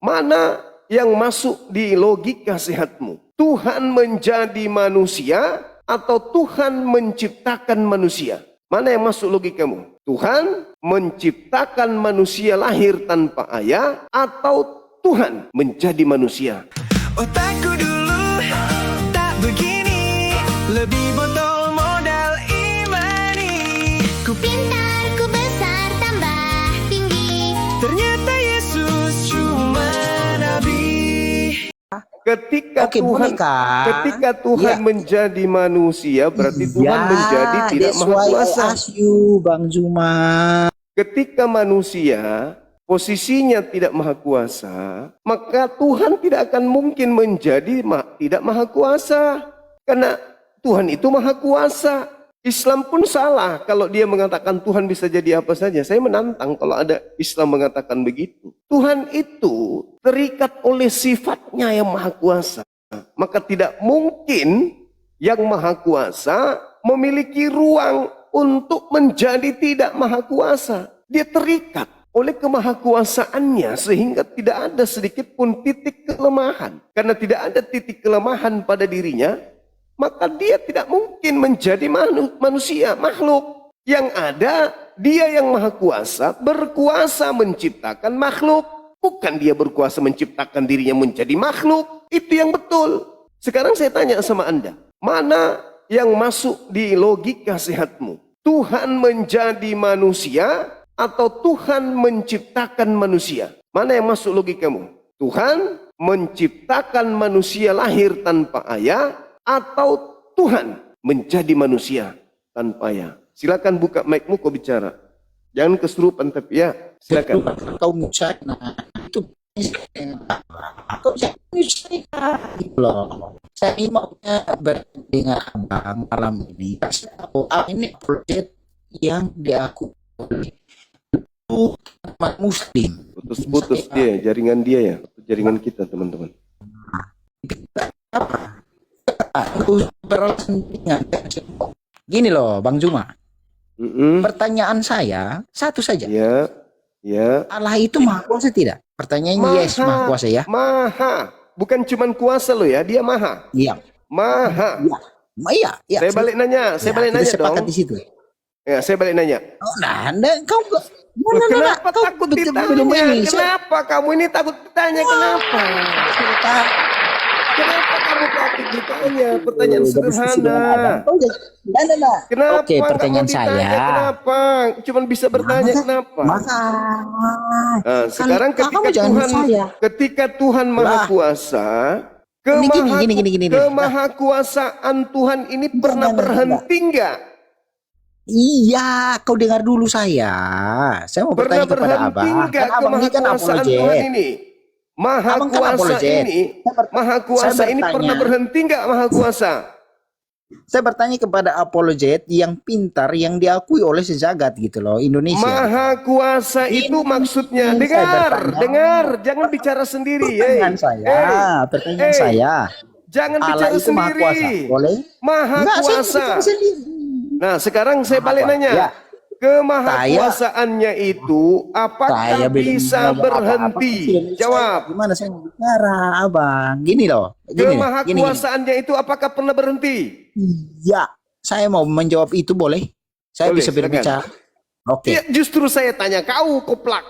Mana yang masuk di logika sehatmu? Tuhan menjadi manusia atau Tuhan menciptakan manusia? Mana yang masuk logikamu? Tuhan menciptakan manusia lahir tanpa ayah atau Tuhan menjadi manusia? Otakku dulu tak begini, lebih botol modal imani. Ku pintar, ku besar, tambah tinggi. Ternyata Yesus cuma nabi. Ketika Oke, Tuhan, boneka. ketika Tuhan Iya. menjadi manusia, berarti Tuhan Ya, menjadi tidak that's maha why I kuasa. ask you, Bang Zuma. Ketika manusia posisinya tidak maha kuasa, maka Tuhan tidak akan mungkin menjadi tidak maha kuasa. Karena Tuhan itu maha kuasa. Islam pun salah kalau dia mengatakan Tuhan bisa jadi apa saja. Saya menantang kalau ada Islam mengatakan begitu. Tuhan itu terikat oleh sifatnya yang maha kuasa. Maka tidak mungkin yang maha kuasa memiliki ruang untuk menjadi tidak maha kuasa. Dia terikat oleh kemahakuasaannya sehingga tidak ada sedikit pun titik kelemahan. Karena tidak ada titik kelemahan pada dirinya, maka dia tidak mungkin menjadi manusia, makhluk. Yang ada, dia yang maha kuasa, berkuasa menciptakan makhluk. Bukan dia berkuasa menciptakan dirinya menjadi makhluk. Itu yang betul. Sekarang saya tanya sama Anda, mana yang masuk di logika sehatmu? Tuhan menjadi manusia atau Tuhan menciptakan manusia? Mana yang masuk logikamu? Tuhan menciptakan manusia lahir tanpa ayah atau Tuhan menjadi manusia tanpa ayah? Silakan buka mic-mu, kau bicara. Jangan kesurupan tapi ya. Silakan. Kau saya, nah itu kau saya gitu loh. Saya ini maunya berdengar abang malam ini. Kasih tahu ini project yang diakui oleh umat Muslim. Putus-putus dia, jaringan dia ya, jaringan kita teman-teman. Apa? Beralasan dengan gini loh, Bang Zuma. Pertanyaan saya satu saja. Ya, ya. Allah itu maha kuasa tidak? Pertanyaannya yes, maha kuasa ya. Maha, bukan cuman kuasa lo ya, dia maha. Iya. Maha. Iya. Iya. Saya balik nanya, saya balik nanya dong. Di situ. Ya, saya balik nanya. Oh, nah, kau Kenapa takut ditanya? Kenapa kamu ini takut ditanya? Kenapa? Kenapa kamu takut ditanya? Pertanyaan sederhana. Kenapa? Oke, pertanyaan saya. Kenapa? Cuman bisa bertanya kenapa? Nah, sekarang ketika Tuhan Maha Kuasa, kemahakuasaan Tuhan ini pernah berhenti enggak? Iya, kau dengar dulu saya. Saya mau bertanya kepada abang. Kan abang ini kan apologet. Maha kuasa ini pernah berhenti enggak maha kuasa? Saya bertanya kepada apologet yang pintar, yang diakui oleh sejagat gitu loh, Indonesia. Maha kuasa itu maksudnya, dengar, jangan bicara sendiri. Pertanyaan saya. Jangan Allah bicara itu sendiri. maha kuasa, boleh? Maha kuasa. Nah, sekarang saya balik nanya. Ya. Kemahakuasaannya itu apakah bisa berhenti? Jawab. Gimana saya mau bicara, abang? Gini loh. Kemahakuasaannya itu apakah pernah berhenti? Iya, saya mau menjawab itu boleh? Saya boleh, bisa berbicara. Oke. Ya, justru saya tanya kau koplak.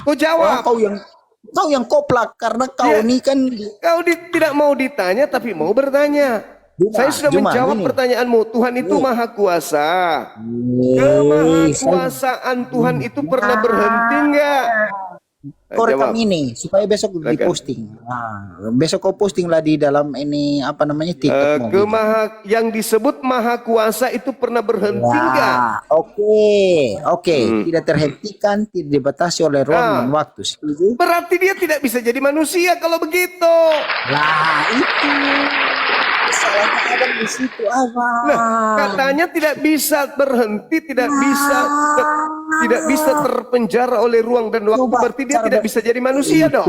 Kau jawab. Kau yang koplak karena kau ini kan. Kau tidak mau ditanya tapi mau bertanya. Saya sudah menjawab pertanyaanmu. Tuhan itu maha kuasa. Kemahakuasaan Tuhan itu pernah berhenti enggak? Kau rekam ini supaya besok diposting. Nah, besok kau posting lah di dalam ini apa namanya TikTok. Yang disebut maha kuasa itu pernah berhenti enggak? Oke. Tidak terhentikan, tidak dibatasi oleh ruang dan waktu. Setuju? Berarti dia tidak bisa jadi manusia kalau begitu. Lah itu. Salahnya ada di situ abang. Nah, katanya tidak bisa berhenti, tidak bisa terpenjara oleh ruang dan waktu. Berarti dia tidak bisa jadi manusia dong.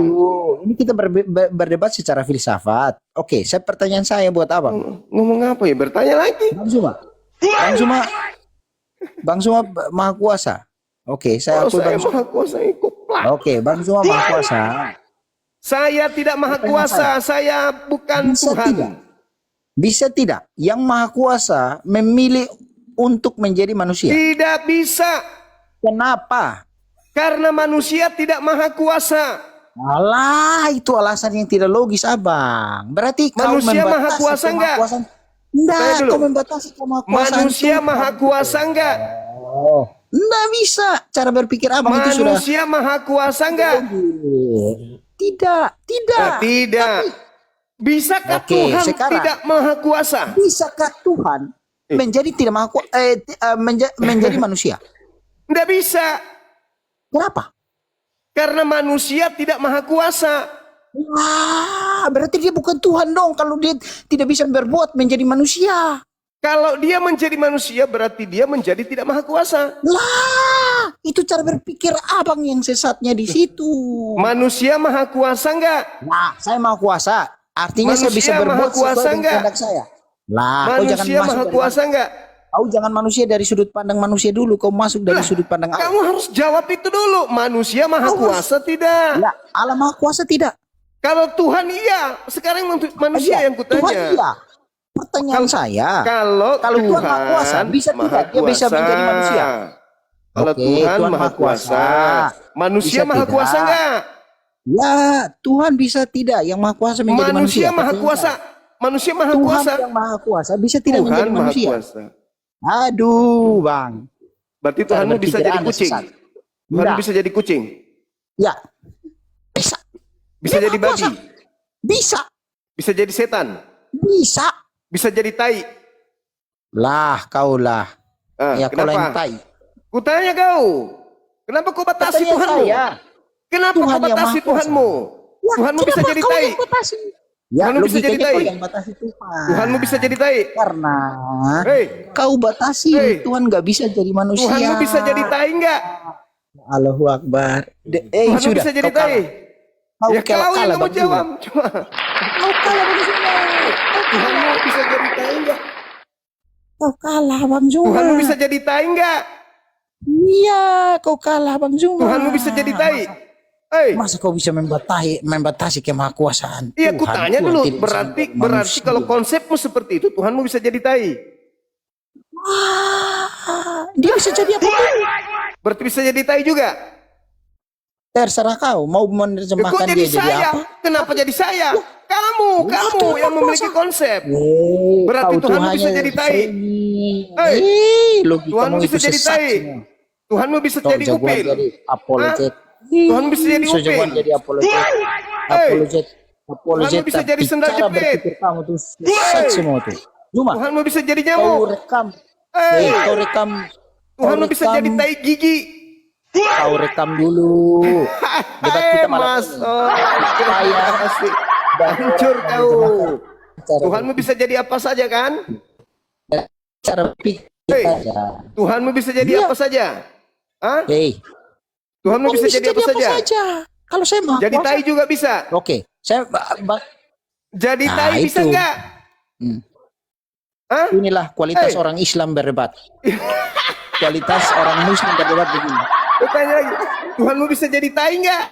Ini kita berdebat secara filsafat. Oke, pertanyaan saya buat abang. Ngomong apa ya? Bertanya lagi. Bang Zuma maha kuasa. Oke, saya maha kuasa. Oke, Bang Zuma maha kuasa. Saya tidak maha kuasa, saya bukan Bisa Tuhan. tidak? Bisa tidak? Yang maha kuasa memilih untuk menjadi manusia. Tidak bisa, Kenapa? karena manusia tidak maha kuasa. Alah, itu alasan yang tidak logis, Abang. Berarti kau Manusia maha membatasi kuasa enggak? kemahakuasaan. Tanya Enggak, dulu. kau membatasi kemahakuasaan Manusia Tuhan. maha kuasa enggak? Oh, enggak bisa. Cara berpikir Abang itu sudah Manusia maha kuasa enggak? tidak, tidak. Nah, tidak. Bisakah Oke, Tuhan sekarang. tidak maha kuasa? Bisakah Tuhan menjadi tidak maha menjadi manusia? Tidak bisa, Kenapa? karena manusia tidak maha kuasa. Wah, berarti dia bukan Tuhan dong kalau dia tidak bisa berbuat menjadi manusia. Kalau dia menjadi manusia berarti dia menjadi tidak maha kuasa. Lah, itu cara berpikir Abang yang sesatnya di situ. Manusia maha kuasa enggak? Nah, saya maha kuasa. Artinya saya bisa Manusia maha berbuat kuasa sesuai dengan enggak? kehendak saya. Lah, kau jangan Manusia masuk maha dari kuasa enggak? Kau jangan manusia dari sudut pandang manusia dulu. Kau masuk dari sudut pandang Allah. Kamu harus jawab itu dulu. Manusia maha kuasa tidak? Ya, Allah maha kuasa tidak? Kalau Tuhan iya. Sekarang manusia Iya, yang Tuhan kutanya. iya. Pertanyaan saya, Kalau Tuhan maha kuasa, bisa maha tidak dia bisa kuasa. menjadi manusia? Kalau Oke, Tuhan maha kuasa, manusia Bisa maha tidak? kuasa enggak? Ya, Tuhan bisa tidak yang maha kuasa menjadi manusia? Manusia maha Pertanyaan kuasa. saya. Manusia maha Tuhan kuasa. yang maha kuasa bisa tidak Tuhan menjadi maha manusia? kuasa. Aduh, Bang. Berarti Cara Tuhanmu bisa berpikir jadi Anda kucing. sesat. Tuhanmu Enggak. bisa jadi kucing. Ya, bisa. Bisa Dia jadi maha kuasa. babi. Bisa, Bisa jadi setan. bisa. Bisa jadi tai. Lah, kaulah. Ah, Ya, kau yang kenapa? tai. Kutanya kau. Kenapa kau batasi Pertanyaan Tuhanmu? saya. Kenapa Tuhan kau yang batasi maha kuasa. Tuhanmu? Ya, Tuhanmu bisa kenapa jadi kau tai. yang batasi? Ya, Tuhanmu bisa jadi logikanya kau tai. yang batasi Tuhan. Tuhanmu bisa jadi tai. Karena Hei, kau batasi Hei. Tuhan nggak bisa jadi manusia. Tuhanmu bisa jadi tai enggak? Allahu Akbar. Tuhanmu Sudah. bisa jadi Kau kalah. tai. Kau Ya kau yang kalah, kamu Bang Zuma. jawab. Cuma Kau kalah Bang Zuma. Tuhanmu bisa jadi tai enggak? Kau kalah Bang Zuma. Tuhanmu bisa jadi tai enggak? Iya, kau kalah Bang Zuma. Tuhanmu bisa jadi tai. Hei, Masa kau bisa membatasi kemahakuasaan iya Tuhan? kutanya Tuhan dulu. tidak bisa Berarti membuat manusia. kalau konsepmu seperti itu, Tuhanmu bisa jadi tai. Dia bisa jadi apa? Berarti bisa jadi tai juga. Terserah kau mau Kok menerjemahkan jadi dia jadi saya? apa? Kenapa jadi saya? Kamu Tuhan yang memiliki kuasa. konsep. Berarti Kau Tuhanmu hanya bisa jadi tai. Hei, logikamu Tuhanmu bisa itu jadi sesat tai. semua. Tuhanmu bisa Kau jadi jagoan upil. jadi apologet. Tuhanmu bisa jadi So, upil. jagoan jadi apologet. Hei. Apologet. bisa Tapi jadi sendal cara jepit. berpikir kamu tuh sesat Hei. semua tuh. Cuma Tuhanmu bisa jadi kau nyamuk. rekam. Hei. Kau rekam. Tuhanmu bisa jadi tai gigi. Kau rekam dulu. Debat kita malam Mas, ini. oh, Saya asik. dan Hancur orang kau. Cara Tuhanmu bisa jadi apa saja kan? cara pikir Hei. saja. Tuhanmu bisa jadi Iya. apa saja? Hah? Hei, Tuhanmu bisa jadi apa saja? Kalau saya maha Jadi kuasa. tai juga bisa. Oke, saya Jadi Nah, tai bisa itu. enggak? Hmm. Hah? inilah kualitas Hei. orang Islam berdebat. Kualitas orang Muslim berdebat begini. Tanya lagi. Tuhanmu bisa jadi tai enggak?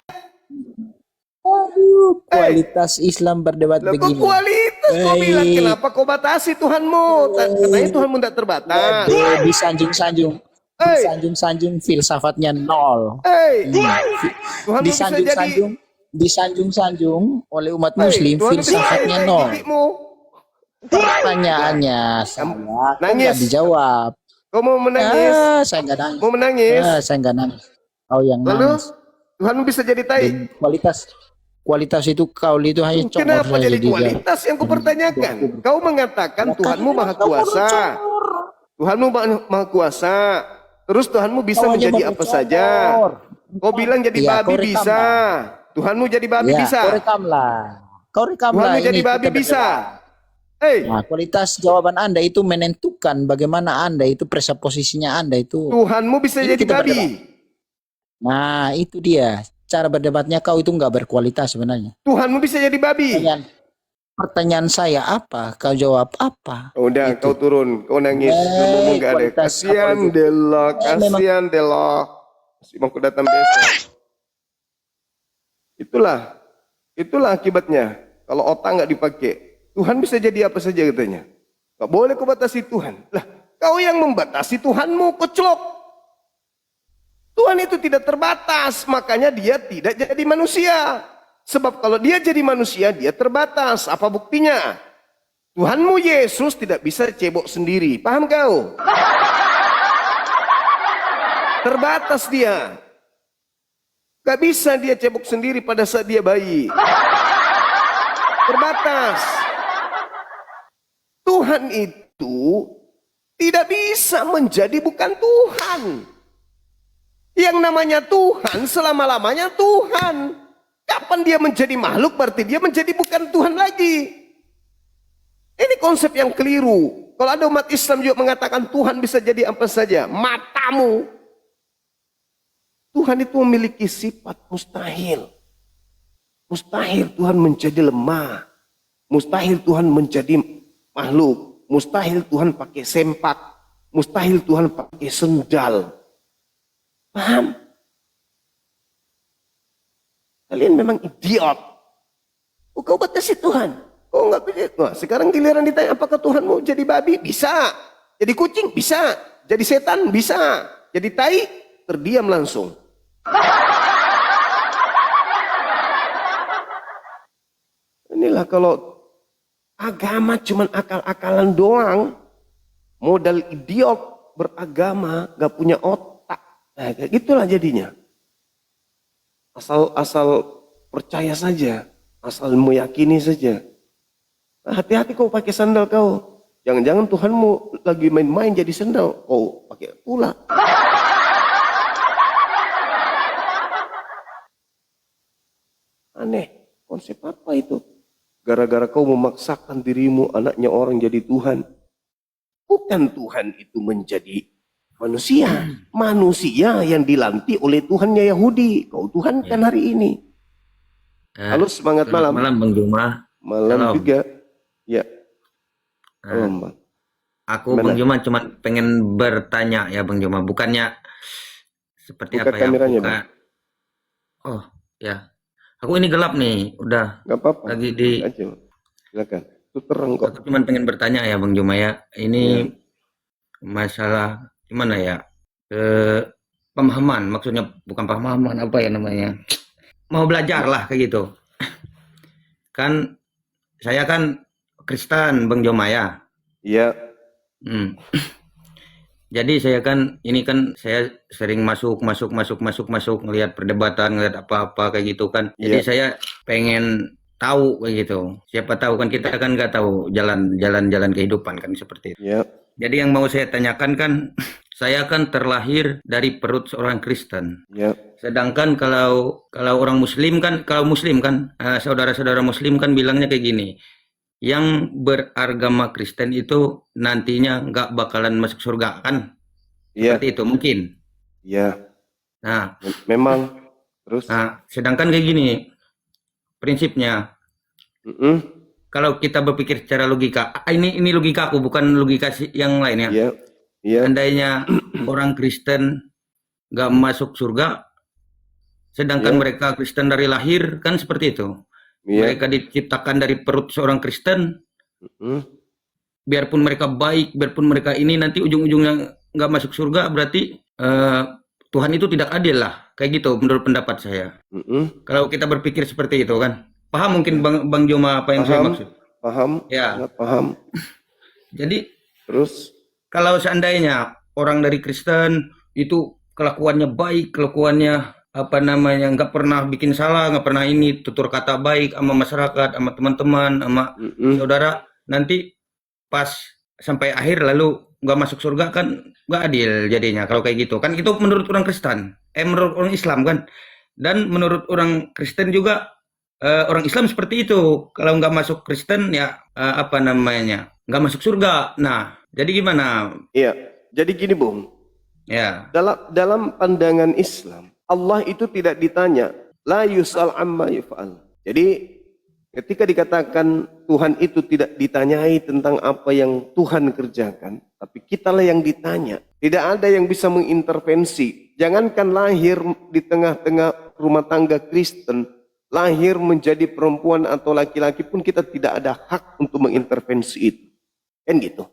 Kualitas Islam berdebat Lah kok begini. kualitas kau Hei. bilang kenapa kau batasi Tuhanmu? Katanya Tuhanmu tidak terbatas. Disanjung-sanjung. Hei. Disanjung-sanjung filsafatnya nol. Hei, Hmm. Tuhanmu bisa jadi Disanjung-sanjung oleh umat Hei, Muslim Tuhanmu bisa filsafatnya jadi nol. gigimu. Pertanyaannya saya kok Nangis. nggak dijawab. Kau mau menangis? Saya nggak nangis. Mau menangis? Saya nggak nangis. Kau yang Lalu nangis. Tuhanmu bisa jadi tai. Dan kualitas itu kau itu hanya congor Kenapa saja jadi dia. kualitas yang kupertanyakan? Kau mengatakan Tuhanmu maha kuasa. Tuhanmu maha kuasa. Terus Tuhanmu bisa Kau hanya menjadi mau apa congor. saja. Kau bilang jadi Iya, babi kau rekam bisa. lah. Tuhanmu jadi babi Ya, bisa. kau rekamlah. Kau rekamlah. Tuhanmu jadi ini babi kita bisa. berdebat. Hei, Nah, kualitas jawaban Anda itu menentukan bagaimana Anda itu presposisinya Anda itu. Tuhanmu bisa Ini jadi kita babi. Nah, itu dia. Cara berdebatnya kau itu nggak berkualitas sebenarnya. Tuhanmu bisa jadi babi. Pertanyaan saya apa? Kau jawab apa? Udah, kau turun, kau nangis. Ngomong nggak ada. kualitas Kasihan apologi. Dela, Memang- kasihan Dela. Masih mau aku datang besok. Itulah akibatnya. Kalau otak nggak dipakai, Tuhan bisa jadi apa saja katanya. Nggak boleh kau batasi Tuhan. Lah, kau yang membatasi Tuhanmu, koclok. Tuhan itu tidak terbatas, makanya dia tidak jadi manusia. Sebab kalau dia jadi manusia, dia terbatas. Apa buktinya? Tuhanmu Yesus tidak bisa cebok sendiri. Paham kau? Terbatas dia. Gak bisa dia cebok sendiri pada saat dia bayi. Terbatas. Tuhan itu tidak bisa menjadi bukan Tuhan. Yang namanya Tuhan selama-lamanya Tuhan. Kapan dia menjadi makhluk berarti dia menjadi bukan Tuhan lagi. Ini konsep yang keliru. Kalau ada umat Islam juga mengatakan Tuhan bisa jadi apa saja. Matamu. Tuhan itu memiliki sifat mustahil. Mustahil Tuhan menjadi lemah. Mustahil Tuhan menjadi makhluk. Mustahil Tuhan pakai sempak. Mustahil Tuhan pakai sendal. Paham? Kalian memang idiot. Kau batasi Tuhan. Oh enggak bisa. Nah, sekarang giliran ditanya apakah Tuhan mau jadi babi? Bisa. Jadi kucing? Bisa. Jadi setan? Bisa. Jadi tai? Terdiam langsung. Inilah kalau agama cuman akal-akalan doang. Modal idiot beragama, gak punya otak. Nah, kayak gitulah jadinya. Asal percaya saja. Asal meyakini saja. Hati-hati kau pakai sandal kau. Jangan-jangan Tuhanmu lagi main-main jadi sandal. Kau pakai pula. Aneh. Konsep apa itu? Gara-gara kau memaksakan dirimu anaknya orang jadi Tuhan. Bukan Tuhan itu menjadi manusia. Manusia yang dilantik oleh Tuhannya Yahudi. Kau Tuhan kan hari ini. Halo, semangat malam. Malam Bang Juma. Malam Salam. juga. Ya. Nah, Malam, Bang. aku Gimana? Bang Juma cuma pengen bertanya ya Bang Juma, bukannya seperti Buka apa ya? kameranya, Buka. Bang. Oh ya, aku ini gelap nih, udah Gak apa-apa. lagi di. Buka aja, Bang. Silakan. Itu terang kok. Aku cuma pengen bertanya ya Bang Juma ya. Ini masalah gimana ya? Pemahaman, maksudnya bukan pemahaman apa ya namanya? Mau belajar lah kayak gitu. Kan saya kan Kristen Bang Joma ya. Iya. Hmm. Jadi saya kan ini kan saya sering masuk ngelihat perdebatan, ngelihat apa-apa kayak gitu kan. Jadi Iya. saya pengen tahu kayak gitu. Siapa tahu kan kita kan nggak tahu jalan kehidupan kan seperti itu. Iya. Jadi yang mau saya tanyakan kan saya kan terlahir dari perut seorang Kristen. Iya. Sedangkan kalau orang Muslim kan, saudara-saudara Muslim kan bilangnya kayak gini, yang beragama Kristen itu nantinya nggak bakalan masuk surga kan? Iya. Seperti itu mungkin. Iya. Nah, Memang. Terus. sedangkan kayak gini prinsipnya, Mm-mm. kalau kita berpikir secara logika, ini logika aku bukan logika yang lain ya. Iya. Iya. Andainya orang Kristen nggak masuk surga, sedangkan Iya. mereka Kristen dari lahir kan seperti itu. Iya. Mereka diciptakan dari perut seorang Kristen, Mm-mm. biarpun mereka baik, biarpun mereka ini nanti ujung-ujungnya nggak masuk surga, berarti Tuhan itu tidak adil lah, kayak gitu menurut pendapat saya. Mm-mm. Kalau kita berpikir seperti itu kan, paham mungkin Bang Joma apa yang saya Paham. maksud? Paham. Ya. Sangat paham. Jadi Terus. kalau seandainya orang dari Kristen itu kelakuannya baik, kelakuannya apa namanya nggak pernah bikin salah, nggak pernah ini tutur kata baik sama masyarakat, sama teman-teman, sama Mm-mm. saudara, nanti pas sampai akhir lalu nggak masuk surga kan nggak adil jadinya kalau kayak gitu kan. Itu menurut orang Kristen, menurut orang Islam kan, dan menurut orang Kristen juga orang Islam seperti itu. Kalau nggak masuk Kristen ya apa namanya nggak masuk surga. Nah jadi gimana Iya. Jadi gini, Bung. ya? Dalam pandangan Islam, Allah itu tidak ditanya, la yus'al amma yuf'al. Jadi ketika dikatakan Tuhan itu tidak ditanyai tentang apa yang Tuhan kerjakan, tapi kitalah yang ditanya. Tidak ada yang bisa mengintervensi. Jangankan lahir di tengah-tengah rumah tangga Kristen, lahir menjadi perempuan atau laki-laki pun kita tidak ada hak untuk mengintervensi itu. Kan gitu.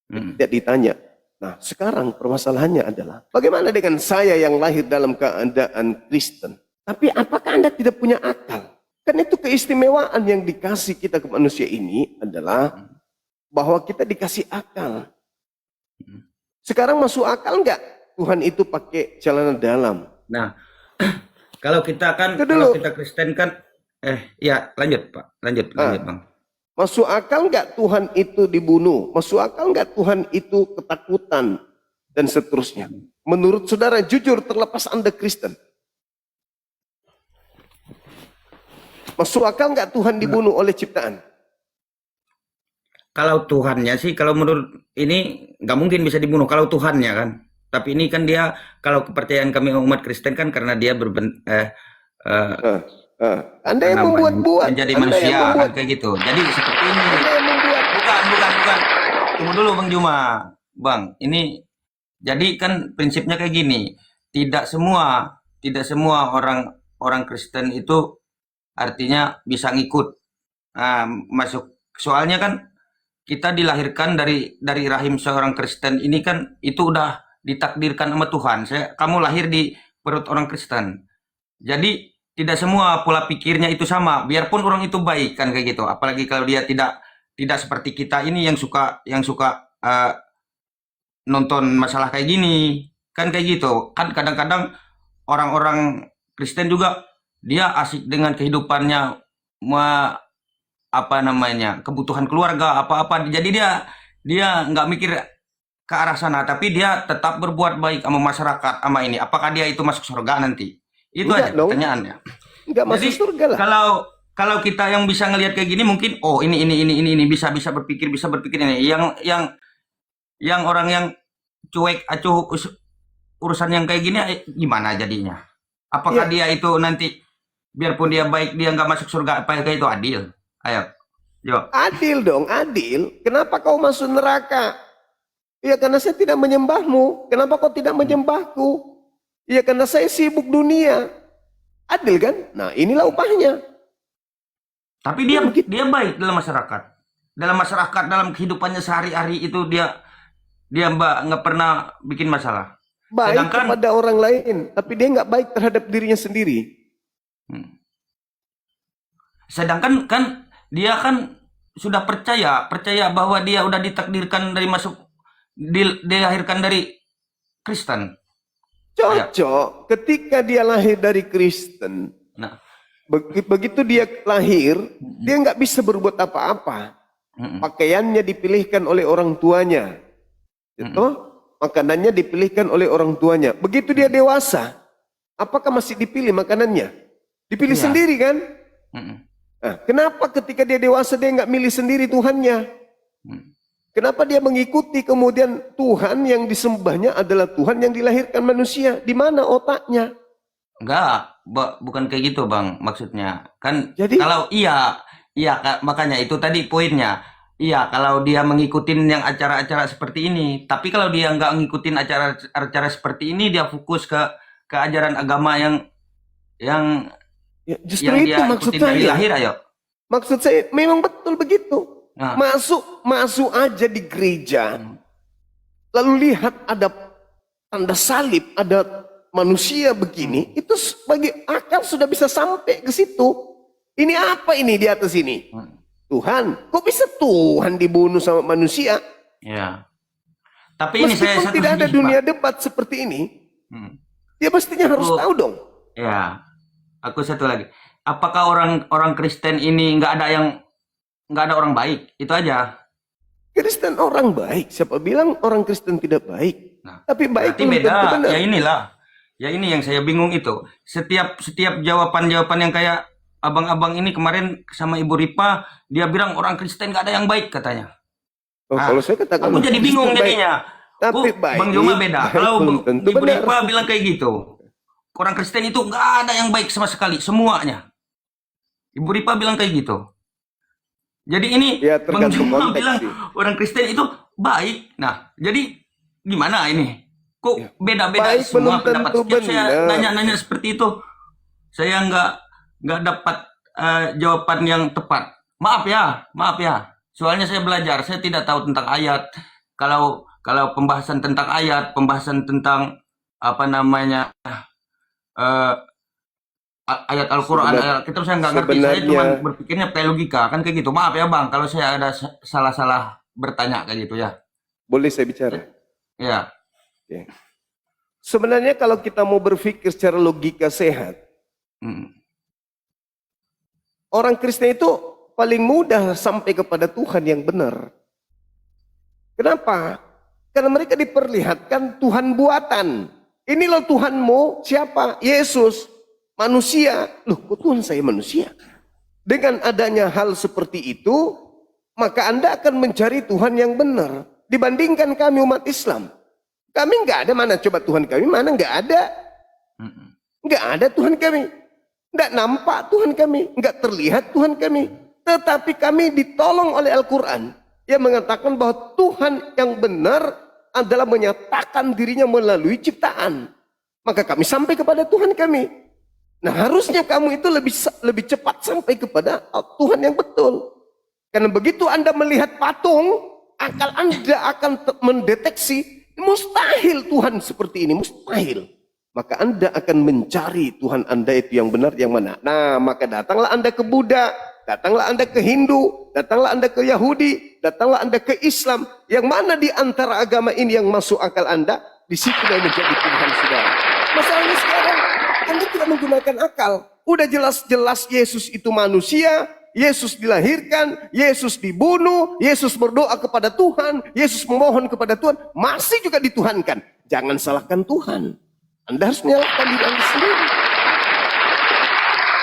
Tidak ditanya. Nah, sekarang permasalahannya adalah bagaimana dengan saya yang lahir dalam keadaan Kristen? Tapi apakah Anda tidak punya akal? Kan itu keistimewaan yang dikasih kita ke manusia ini adalah bahwa kita dikasih akal. Sekarang masuk akal nggak Tuhan itu pakai celana dalam? Nah, kalau kita kan, Itu kalau dulu. kita Kristen kan, ya lanjut Pak, lanjut Bang. Masuk akal nggak Tuhan itu dibunuh? Masuk akal nggak Tuhan itu ketakutan? Dan seterusnya. Menurut saudara jujur terlepas Anda Kristen. Masuk akal nggak Tuhan dibunuh oleh ciptaan? Kalau Tuhannya sih, kalau menurut ini nggak mungkin bisa dibunuh kalau Tuhannya kan. Tapi ini kan dia, kalau kepercayaan kami umat Kristen kan karena dia Anda yang membuat-buat. menjadi Anda manusia yang membuat. kan kayak gitu. Jadi seperti ini. Anda yang membuat. Bukan. Tunggu dulu Bang Juma. Bang, ini jadi kan prinsipnya kayak gini. Tidak semua orang Kristen itu artinya bisa ngikut masuk. Soalnya kan kita dilahirkan dari rahim seorang Kristen ini kan itu udah ditakdirkan sama Tuhan. Kamu lahir di perut orang Kristen. Jadi tidak semua pola pikirnya itu sama. Biarpun orang itu baik kan kayak gitu. Apalagi kalau dia tidak seperti kita ini yang suka nonton masalah kayak gini. Kan kayak gitu. Kan kadang-kadang orang-orang Kristen juga dia asik dengan kehidupannya, kebutuhan keluarga apa-apa. Jadi dia nggak mikir ke arah sana, tapi dia tetap berbuat baik sama masyarakat, sama ini. Apakah dia itu masuk surga nanti? Itu Enggak aja dong. pertanyaannya. Nggak masuk Jadi surga lah. kalau kita yang bisa ngelihat kayak gini mungkin ini bisa berpikir ini. Yang orang yang cuek acuh urusan yang kayak gini gimana jadinya? Apakah dia itu nanti biarpun dia baik dia nggak masuk surga, apa kayak itu adil? Ayo, jawab. Adil dong, adil. Kenapa kau masuk neraka? Ya karena saya tidak menyembahmu. Kenapa kau tidak menyembahku? Ya karena saya sibuk dunia. Adil kan? Nah inilah upahnya. Tapi dia baik dalam masyarakat. Dalam kehidupannya sehari-hari itu dia nggak pernah bikin masalah. Baik Sedangkan- kepada orang lain, tapi dia nggak baik terhadap dirinya sendiri. Sedangkan kan dia kan sudah percaya bahwa dia udah ditakdirkan dilahirkan dari Kristen. Cocok ketika dia lahir dari Kristen. Nah, Begitu dia lahir, dia nggak bisa berbuat apa-apa. Pakaiannya dipilihkan oleh orang tuanya. Itu, makanannya dipilihkan oleh orang tuanya. Begitu dia dewasa, apakah masih dipilih makanannya? Dipilih Iya. sendiri kan? Nah, kenapa ketika dia dewasa dia nggak milih sendiri Tuhannya? Kenapa dia mengikuti kemudian Tuhan yang disembahnya adalah Tuhan yang dilahirkan manusia? Di mana otaknya? enggak, bukan kayak gitu Bang maksudnya. Kan Jadi- kalau makanya itu tadi poinnya. Iya, kalau dia mengikutin yang acara-acara seperti ini. Tapi kalau dia nggak ngikutin acara-acara seperti ini, dia fokus ke ajaran agama yang Ya, justru yang itu dia maksud ikutin dari saya. lahir, ayo. Maksud saya memang betul begitu. Nah. Masuk aja di gereja. Lalu lihat ada tanda salib, ada manusia begini, itu bagi akal sudah bisa sampai ke situ. Ini apa ini di atas ini? Tuhan, kok bisa Tuhan dibunuh sama manusia? Ya. Tapi ini saya Meskipun satu tidak ada lagi, dunia Pak. debat seperti ini, Hmm. dia pastinya harus Oh. tahu dong. Ya. Aku satu lagi. Apakah orang Kristen ini nggak ada orang baik? Itu aja. Kristen orang baik, siapa bilang orang Kristen tidak baik? Nah, Tapi baik berarti belum beda. tentu benar. Ya inilah. Ya ini yang saya bingung itu. Setiap jawaban-jawaban yang kayak abang-abang ini kemarin sama Ibu Ripa, dia bilang orang Kristen nggak ada yang baik katanya. Oh, kalau saya katakan Aku jadi bingung Kristen baik. jadinya. Tapi Kok baik, Bang Juma beda. baik Kalau belum tentu Ibu benar. Ripa bilang kayak gitu. Orang Kristen itu nggak ada yang baik sama sekali, semuanya. Ibu Ripa bilang kayak gitu. Jadi ini Ya, Bang tergantung Juma konteks bilang sih. orang Kristen itu baik. Nah, jadi gimana ini? Kok beda-beda Baik belum semua pendapat? tentu Setiap saya benar. nanya-nanya seperti itu, saya nggak dapat jawaban yang tepat. Maaf ya. Soalnya saya belajar, saya tidak tahu tentang ayat. Kalau pembahasan tentang ayat, pembahasan tentang apa namanya ayat Al-Quran, Sebenar- ayat kitab saya nggak ngerti. Saya sebenarnya- cuma berpikirnya pakai logika kan kayak gitu. Maaf ya bang, kalau saya ada salah-salah bertanya kayak gitu ya. Boleh saya bicara? Ya. Oke. Sebenarnya kalau kita mau berpikir secara logika sehat, Mm. orang Kristen itu paling mudah sampai kepada Tuhan yang benar. Kenapa? Karena mereka diperlihatkan Tuhan buatan. Ini loh Tuhanmu, siapa? Yesus, manusia. Loh, kok Tuhan saya manusia? Dengan adanya hal seperti itu, maka Anda akan mencari Tuhan yang benar. Dibandingkan kami umat Islam. Kami nggak ada, mana coba Tuhan kami, mana nggak ada. Mm-mm. Nggak ada Tuhan kami. Nggak nampak Tuhan kami. Nggak terlihat Tuhan kami. Tetapi kami ditolong oleh Al-Quran. Yang mengatakan bahwa Tuhan yang benar adalah menyatakan dirinya melalui ciptaan. Maka kami sampai kepada Tuhan kami. Nah harusnya kamu itu lebih cepat sampai kepada Tuhan yang betul. Karena begitu Anda melihat patung, akal Anda akan mendeteksi mustahil Tuhan seperti ini, mustahil. Maka Anda akan mencari Tuhan Anda itu yang benar yang mana. Nah, maka datanglah Anda ke Buddha, datanglah Anda ke Hindu, datanglah Anda ke Yahudi, datanglah Anda ke Islam. Yang mana di antara agama ini yang masuk akal Anda, di situ yang menjadi Tuhan saudara. Masalahnya sekarang Anda tidak menggunakan akal. Udah jelas-jelas Yesus itu manusia, Yesus dilahirkan, Yesus dibunuh, Yesus berdoa kepada Tuhan, Yesus memohon kepada Tuhan, masih juga dituhankan. Jangan salahkan Tuhan. Anda harus menyalahkan diri Anda sendiri.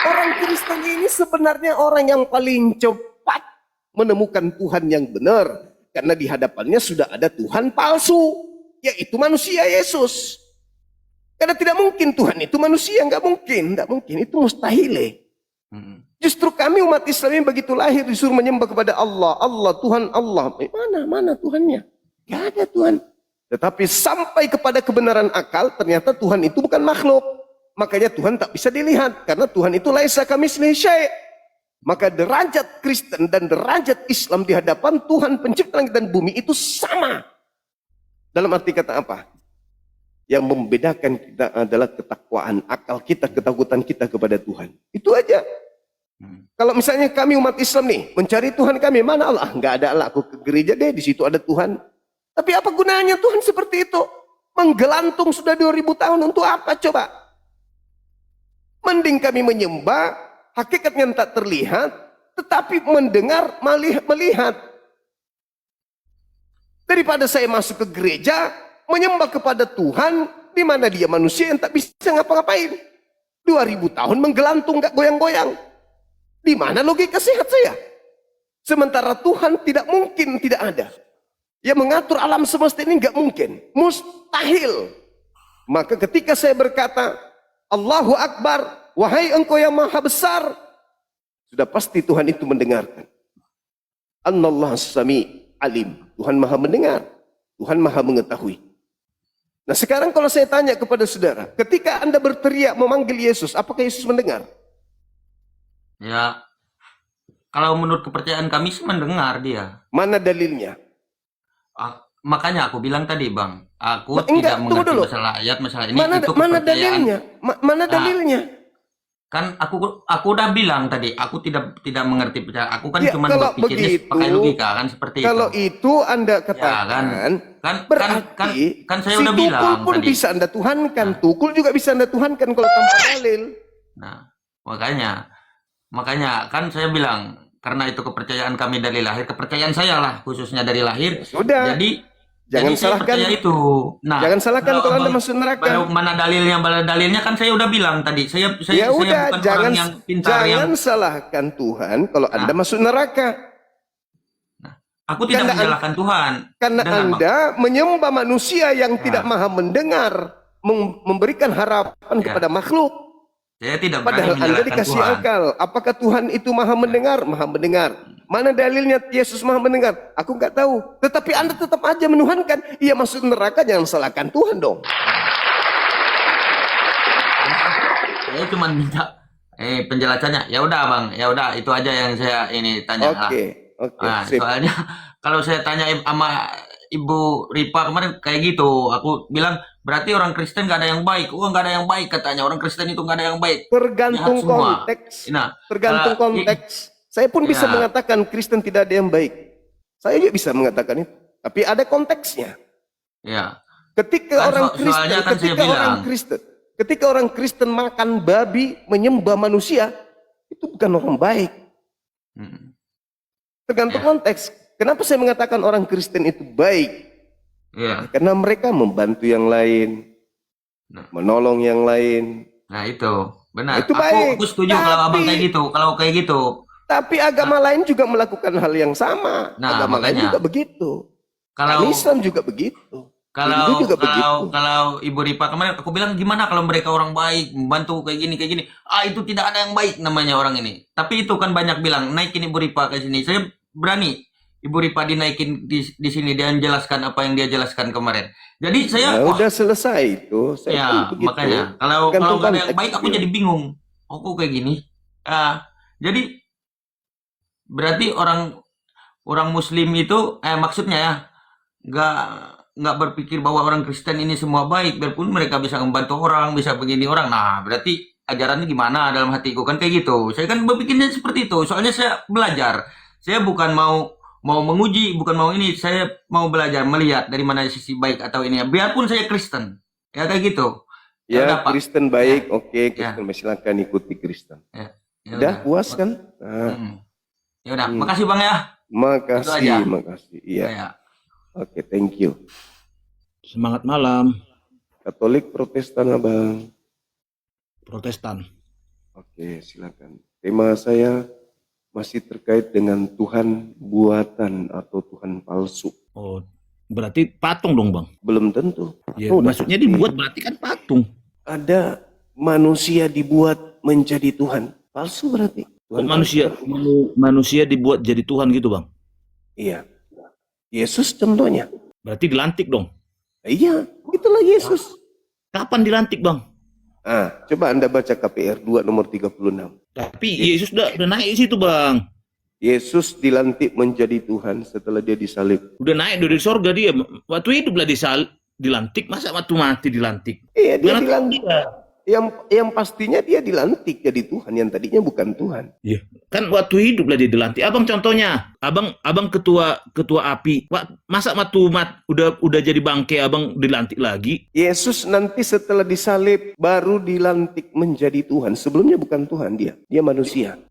Orang Kristen ini sebenarnya orang yang paling cepat menemukan Tuhan yang benar. Karena di hadapannya sudah ada Tuhan palsu, yaitu manusia Yesus. Karena tidak mungkin Tuhan itu manusia, nggak mungkin, itu mustahil. Mm-mm. Justru kami umat Islam yang begitu lahir disuruh menyembah kepada Allah, Tuhan Allah. Mana Tuhannya? Gak ada Tuhan. Tetapi sampai kepada kebenaran akal, ternyata Tuhan itu bukan makhluk. Makanya Tuhan tak bisa dilihat. Karena Tuhan itu laisa kamitslihi syai'. Maka derajat Kristen dan derajat Islam di hadapan Tuhan pencipta langit dan bumi itu sama. Dalam arti kata apa? Yang membedakan kita adalah ketakwaan akal kita, ketakutan kita kepada Tuhan. Itu aja. Kalau misalnya kami umat Islam nih, mencari Tuhan kami, mana Allah? Nggak ada Allah, aku ke gereja deh, di situ ada Tuhan. Tapi apa gunanya Tuhan seperti itu? Menggelantung sudah 2000 tahun untuk apa coba? Mending kami menyembah, hakikat yang tak terlihat, tetapi mendengar, melihat. Daripada saya masuk ke gereja, menyembah kepada Tuhan, di mana dia manusia yang tak bisa ngapa-ngapain. 2000 tahun menggelantung, gak goyang-goyang. Di mana logika sehat saya? Sementara Tuhan tidak mungkin tidak ada. Yang mengatur alam semesta ini nggak mungkin, mustahil. Maka ketika saya berkata, Allahu Akbar, wahai engkau yang maha besar, sudah pasti Tuhan itu mendengarkan. Annallahu sami alim, Tuhan maha mendengar, Tuhan maha mengetahui. Nah sekarang kalau saya tanya kepada saudara, ketika Anda berteriak memanggil Yesus, apakah Yesus mendengar? Ya, kalau menurut kepercayaan kami sih mendengar dia. Mana dalilnya? Makanya aku bilang tadi bang, aku Enggak, tidak tunggu mengerti dulu. masalah ayat, masalah ini. Mana itu mana kepercayaan. dalilnya? Mana dalilnya? Kan aku udah bilang tadi, aku tidak mengerti percaya. Aku kan Ya, cuma kalau berpikirnya begitu, pakai logika kan seperti Kalau itu. itu Anda Ya, katakan, berarti kan saya si udah tukul bilang pun tadi. bisa Anda tuhankan, tukul juga bisa Anda tuhankan kalau tanpa dalil. Nah, makanya kan saya bilang karena itu kepercayaan kami dari lahir, kepercayaan saya lah khususnya dari lahir. Sudah. Jangan Jadi saya salahkan. percaya itu. Nah, Jangan salahkan kalau Anda abang- masuk neraka. Mana dalilnya kan saya udah bilang tadi. Saya Ya udah, bukan jangan orang yang pintar yang salahkan Tuhan kalau Anda masuk neraka. aku tidak Karena menyalahkan Tuhan. Karena Dengar, Bang. Anda menyembah manusia yang tidak maha mendengar, memberikan harapan Ya. kepada makhluk. Saya tidak Padahal berani Anda menyalahkan dikasih Tuhan. akal. Apakah Tuhan itu maha mendengar? Maha mendengar. Mana dalilnya Yesus maha mendengar? Aku nggak tahu. Tetapi Anda tetap aja menuhankan. Ia masuk neraka, jangan salahkan Tuhan dong. Saya cuma minta penjelasannya. Ya udah Bang, ya udah itu aja yang saya ini tanya lah. Oke, Nah, sip. soalnya kalau saya tanya sama Ibu Ripa kemarin kayak gitu, aku bilang berarti orang Kristen nggak ada yang baik. Oh, nggak ada yang baik katanya. Orang Kristen itu nggak ada yang baik. Tergantung Jahat semua. konteks. Nah, Tergantung kalau konteks. Saya pun bisa Ya. mengatakan Kristen tidak ada yang baik. Saya juga bisa mengatakan itu. Tapi ada konteksnya. ya, Ketika Kan orang soalnya Kristen, kan saya bilang. ketika orang Kristen makan babi, menyembah manusia, itu bukan orang baik. mm, Tergantung Ya. konteks. Kenapa saya mengatakan orang Kristen itu baik? ya. Karena mereka membantu yang lain, Nah. menolong yang lain. Nah itu benar. Itu baik. Aku setuju kalau abang Tapi- kayak gitu. Kalau kayak gitu. Tapi agama lain juga melakukan hal yang sama. Nah, Agama lain makanya. juga begitu. Kalau Islam juga begitu. kalau Hindu juga kalau begitu. kalau Ibu Ripa kemarin aku bilang gimana kalau mereka orang baik membantu kayak gini. Ah itu tidak ada yang baik namanya orang ini. Tapi itu kan banyak bilang naikin Ibu Ripa ke sini. Saya berani Ibu Ripa dinaikin di sini dia jelaskan apa yang dia jelaskan kemarin. Jadi saya Ya, wah, udah selesai itu. Saya ya pun begitu. makanya kalau Tergantung nggak ada yang konteks baik aku dia. jadi bingung. Oh, kok kayak gini? Jadi berarti orang Muslim itu maksudnya ya nggak nggak berpikir bahwa orang Kristen ini semua baik biarpun mereka bisa membantu orang bisa begini orang. Nah berarti ajarannya gimana dalam hatiku kan kayak gitu. Saya kan berpikirnya seperti itu. Soalnya saya belajar. Saya bukan mau menguji, bukan mau ini. Saya mau belajar melihat dari mana sisi baik atau ini. Biarpun saya Kristen, ya kayak gitu. Ya, udah, Pak. Kristen baik, oke, Ya. Kristen silakan ikuti Kristen. Ya, ya Udah puas kan? Nah, Ya udah, makasih Bang ya. Itu makasih, aja. makasih. Iya. Ya. Oke, thank you. Semangat malam, Katolik, Protestan, Abang. Protestan. Oke, silakan. Tema saya masih terkait dengan Tuhan buatan atau Tuhan palsu. Oh, berarti patung dong, Bang. Belum tentu. Ya, Oh, udah maksudnya pasti. dibuat berarti kan patung. Ada manusia dibuat menjadi Tuhan. Palsu berarti. Kok Tuhan manusia dibuat jadi Tuhan gitu, Bang? Iya. Yesus contohnya. Berarti dilantik dong. Iya, itulah Yesus. Kapan dilantik, Bang? Coba Anda baca KPR 2 nomor 36. Tapi Yesus udah naik situ, Bang. Yesus dilantik menjadi Tuhan setelah dia disalib. Udah naik dari sorga dia. Waktu hidup lah dilantik, masa waktu mati dilantik? Iya, dia Mana tahu dilantik. dia. Yang pastinya dia dilantik jadi Tuhan yang tadinya bukan Tuhan. Iya, kan waktu hidup lah dia dilantik. Abang contohnya, abang ketua api. Masa udah jadi bangke abang dilantik lagi? Yesus nanti setelah disalib baru dilantik menjadi Tuhan. Sebelumnya bukan Tuhan dia manusia.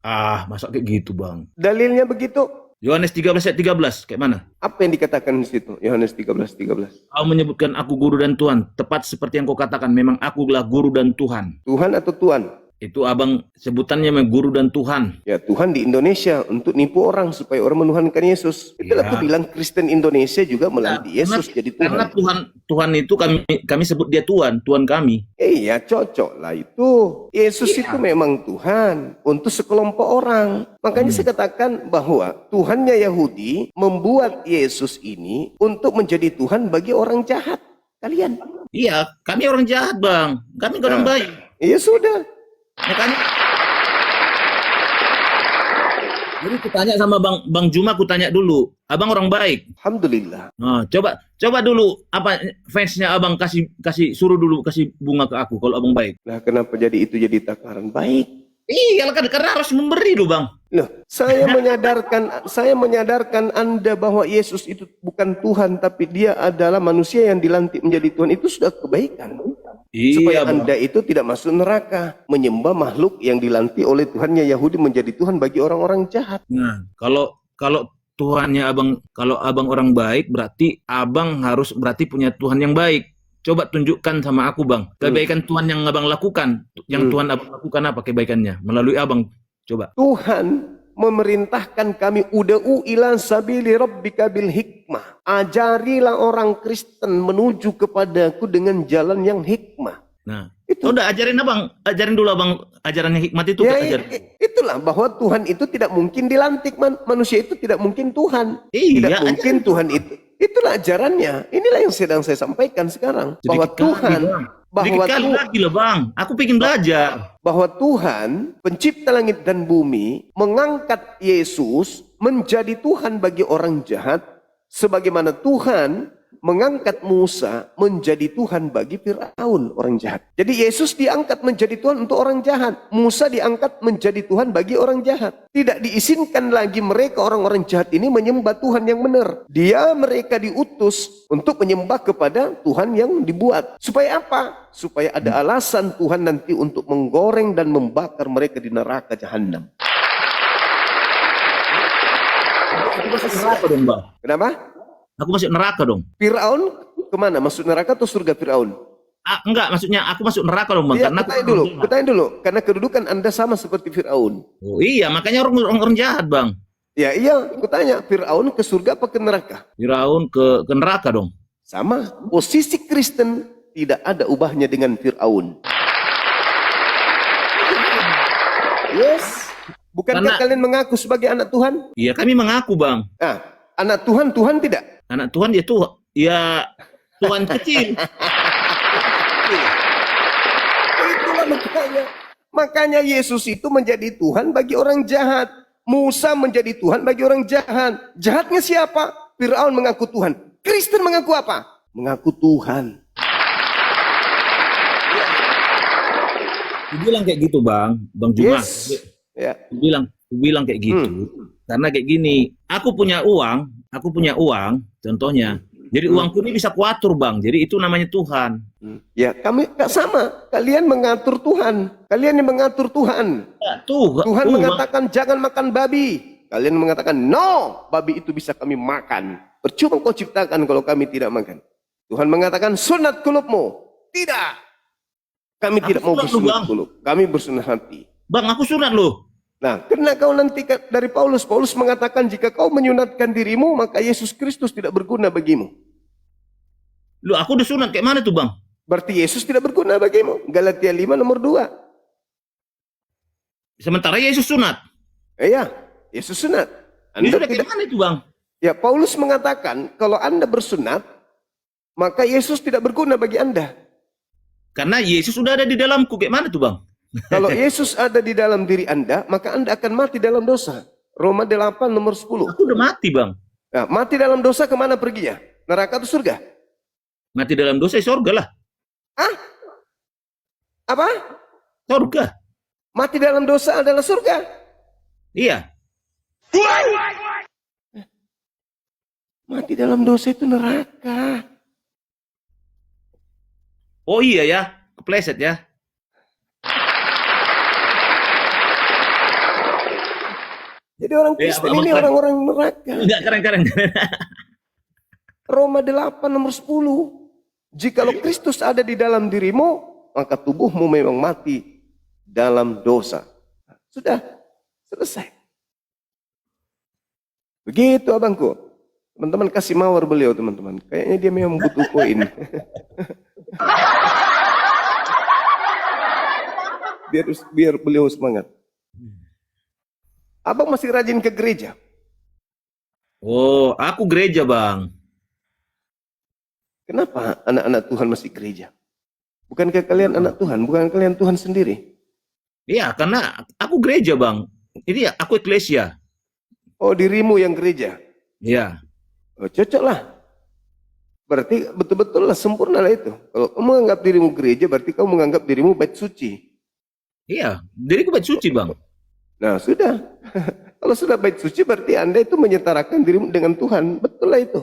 Masa kayak gitu, Bang? Dalilnya begitu. Yohanes 13 ayat 13, kayak mana? Apa yang dikatakan di situ? Yohanes 13:13. Kau menyebutkan aku guru dan Tuhan, tepat seperti yang kau katakan, memang akulah guru dan Tuhan. Tuhan atau Tuhan? Itu abang sebutannya memang guru dan Tuhan. Ya, Tuhan di Indonesia untuk nipu orang supaya orang menuhankan Yesus. Itulah Ya. aku bilang Kristen Indonesia juga melantik Yesus jadi Karena Tuhan. Tuhan itu kami sebut dia Tuhan kami. Iya, cocok lah itu. Yesus itu memang Tuhan untuk sekelompok orang. Makanya saya katakan bahwa Tuhannya Yahudi membuat Yesus ini untuk menjadi Tuhan bagi orang jahat. Kalian. Iya, kami orang jahat, Bang. Kami orang baik. Iya sudah. Makanya jadi kutanya sama Bang Juma, kutanya dulu, abang orang baik. Alhamdulillah. Nah, coba dulu apa fansnya abang suruh dulu kasih bunga ke aku kalau abang baik. Nah, kenapa jadi itu jadi takaran baik? Iya kan karena harus memberi loh, Bang. Loh, saya menyadarkan Anda bahwa Yesus itu bukan Tuhan, tapi dia adalah manusia yang dilantik menjadi Tuhan. Itu sudah kebaikan. Supaya Iya, Bang. Anda itu tidak masuk neraka, menyembah makhluk yang dilantik oleh Tuhannya Yahudi menjadi Tuhan bagi orang-orang jahat. Nah, kalau Tuhannya kalau abang orang baik, berarti abang harus punya Tuhan yang baik. Coba tunjukkan sama aku, Bang. Kebaikan Tuhan yang abang lakukan. Yang Tuhan abang lakukan apa kebaikannya? Melalui abang. Coba. Tuhan memerintahkan kami uda'u ila sabili rabbika bil hikmah. Ajarilah orang Kristen menuju kepadaku dengan jalan yang hikmah. Nah, Itu. udah ajarin dulu abang ajarannya hikmat itu. Ya, ajarin. itulah bahwa Tuhan itu tidak mungkin dilantik. Manusia itu tidak mungkin Tuhan. Iya, Tidak mungkin ajarin. Tuhan itu. Itulah ajarannya. Inilah yang sedang saya sampaikan sekarang. Bahwa Sedikit kali, Tuhan, Bang. bahwa, Sedikit kali lagi lah bang, aku pengen belajar. bahwa Tuhan pencipta langit dan bumi mengangkat Yesus menjadi Tuhan bagi orang jahat, sebagaimana Tuhan mengangkat Musa menjadi Tuhan bagi Firaun, orang jahat. Jadi Yesus diangkat menjadi Tuhan untuk orang jahat. Musa diangkat menjadi Tuhan bagi orang jahat. Tidak diizinkan lagi mereka orang-orang jahat ini menyembah Tuhan yang benar. Mereka diutus untuk menyembah kepada Tuhan yang dibuat. Supaya apa? Supaya ada alasan Tuhan nanti untuk menggoreng dan membakar mereka di neraka jahanam. Aku masuk neraka dong bang. Kenapa? Aku masuk neraka dong. Firaun kemana? Masuk neraka atau surga Firaun? Enggak, maksudnya aku masuk neraka dong bang. Iya, Karena kutanya dulu. Karena kedudukan Anda sama seperti Firaun. Oh iya, makanya orang jahat bang. Ya iya, kutanya Firaun ke surga apa ke neraka? Firaun ke neraka dong. Sama. Posisi Kristen tidak ada ubahnya dengan Firaun. Yes. Bukankah kalian mengaku sebagai anak Tuhan? Iya, kami mengaku bang. Nah, anak Tuhan, Tuhan tidak? Anak Tuhan ya Tuhan, ya Tuhan kecil. Itulah makanya Yesus itu menjadi Tuhan bagi orang jahat. Musa menjadi Tuhan bagi orang jahat. Jahatnya siapa? Firaun mengaku Tuhan. Kristen mengaku apa? Mengaku Tuhan. Dia bilang kayak gitu bang Juma. Yes. Ya. Dia bilang kayak gitu. Karena kayak gini, aku punya uang, contohnya. Jadi uangku ini bisa kuatur bang. Jadi itu namanya Tuhan. Ya, kami gak sama. Kalian mengatur Tuhan. Kalian yang mengatur Tuhan. Ya, Tuhan mengatakan jangan makan babi. Kalian mengatakan no, babi itu bisa kami makan. Percuma kau ciptakan kalau kami tidak makan. Tuhan mengatakan sunat kulupmu. Tidak. Kami tidak mau bersunat kulub. Kami bersunat hati. Bang, aku sunat loh. Nah, karena kau nanti dari Paulus mengatakan jika kau menyunatkan dirimu, maka Yesus Kristus tidak berguna bagimu. Loh, aku udah sunat kayak mana tuh bang? Berarti Yesus tidak berguna bagimu. Galatia 5 nomor 2. Sementara Yesus sunat. Iya, Yesus sunat. Anda kayak mana itu bang? Ya, Paulus mengatakan kalau Anda bersunat, maka Yesus tidak berguna bagi Anda. Karena Yesus sudah ada di dalamku. Kayak mana tuh bang? Kalau Yesus ada di dalam diri Anda, maka Anda akan mati dalam dosa. Roma 8 nomor 10. Aku udah mati bang. Nah, mati dalam dosa kemana perginya? Neraka atau surga? Mati dalam dosa surga lah. Ah? Apa? Surga. Mati dalam dosa adalah surga? Iya. Mati dalam dosa itu neraka. Oh iya ya, kepleset ya. Jadi orang Kristen ini orang-orang neraka. Enggak, keren. Roma 8 nomor 10. Jikalau Kristus ada di dalam dirimu, maka tubuhmu memang mati dalam dosa. Sudah, selesai. Begitu abangku. Teman-teman kasih mawar beliau teman-teman. Kayaknya dia memang butuh koin. biar beliau semangat. Abang masih rajin ke gereja? Oh, aku gereja bang. Kenapa anak-anak Tuhan masih gereja? Bukankah kalian anak Tuhan? Bukan kalian Tuhan sendiri? Iya, karena aku gereja bang. Ini ya, aku eklesia. Oh, dirimu yang gereja? Iya. Oh, cocok lah. Berarti betul-betul lah, sempurna lah itu. Kalau kamu menganggap dirimu gereja, berarti kamu menganggap dirimu bait suci. Iya, diriku bait suci bang. Nah, sudah. Kalau sudah bait suci, berarti Anda itu menyetarakan dirimu dengan Tuhan. Betul lah itu.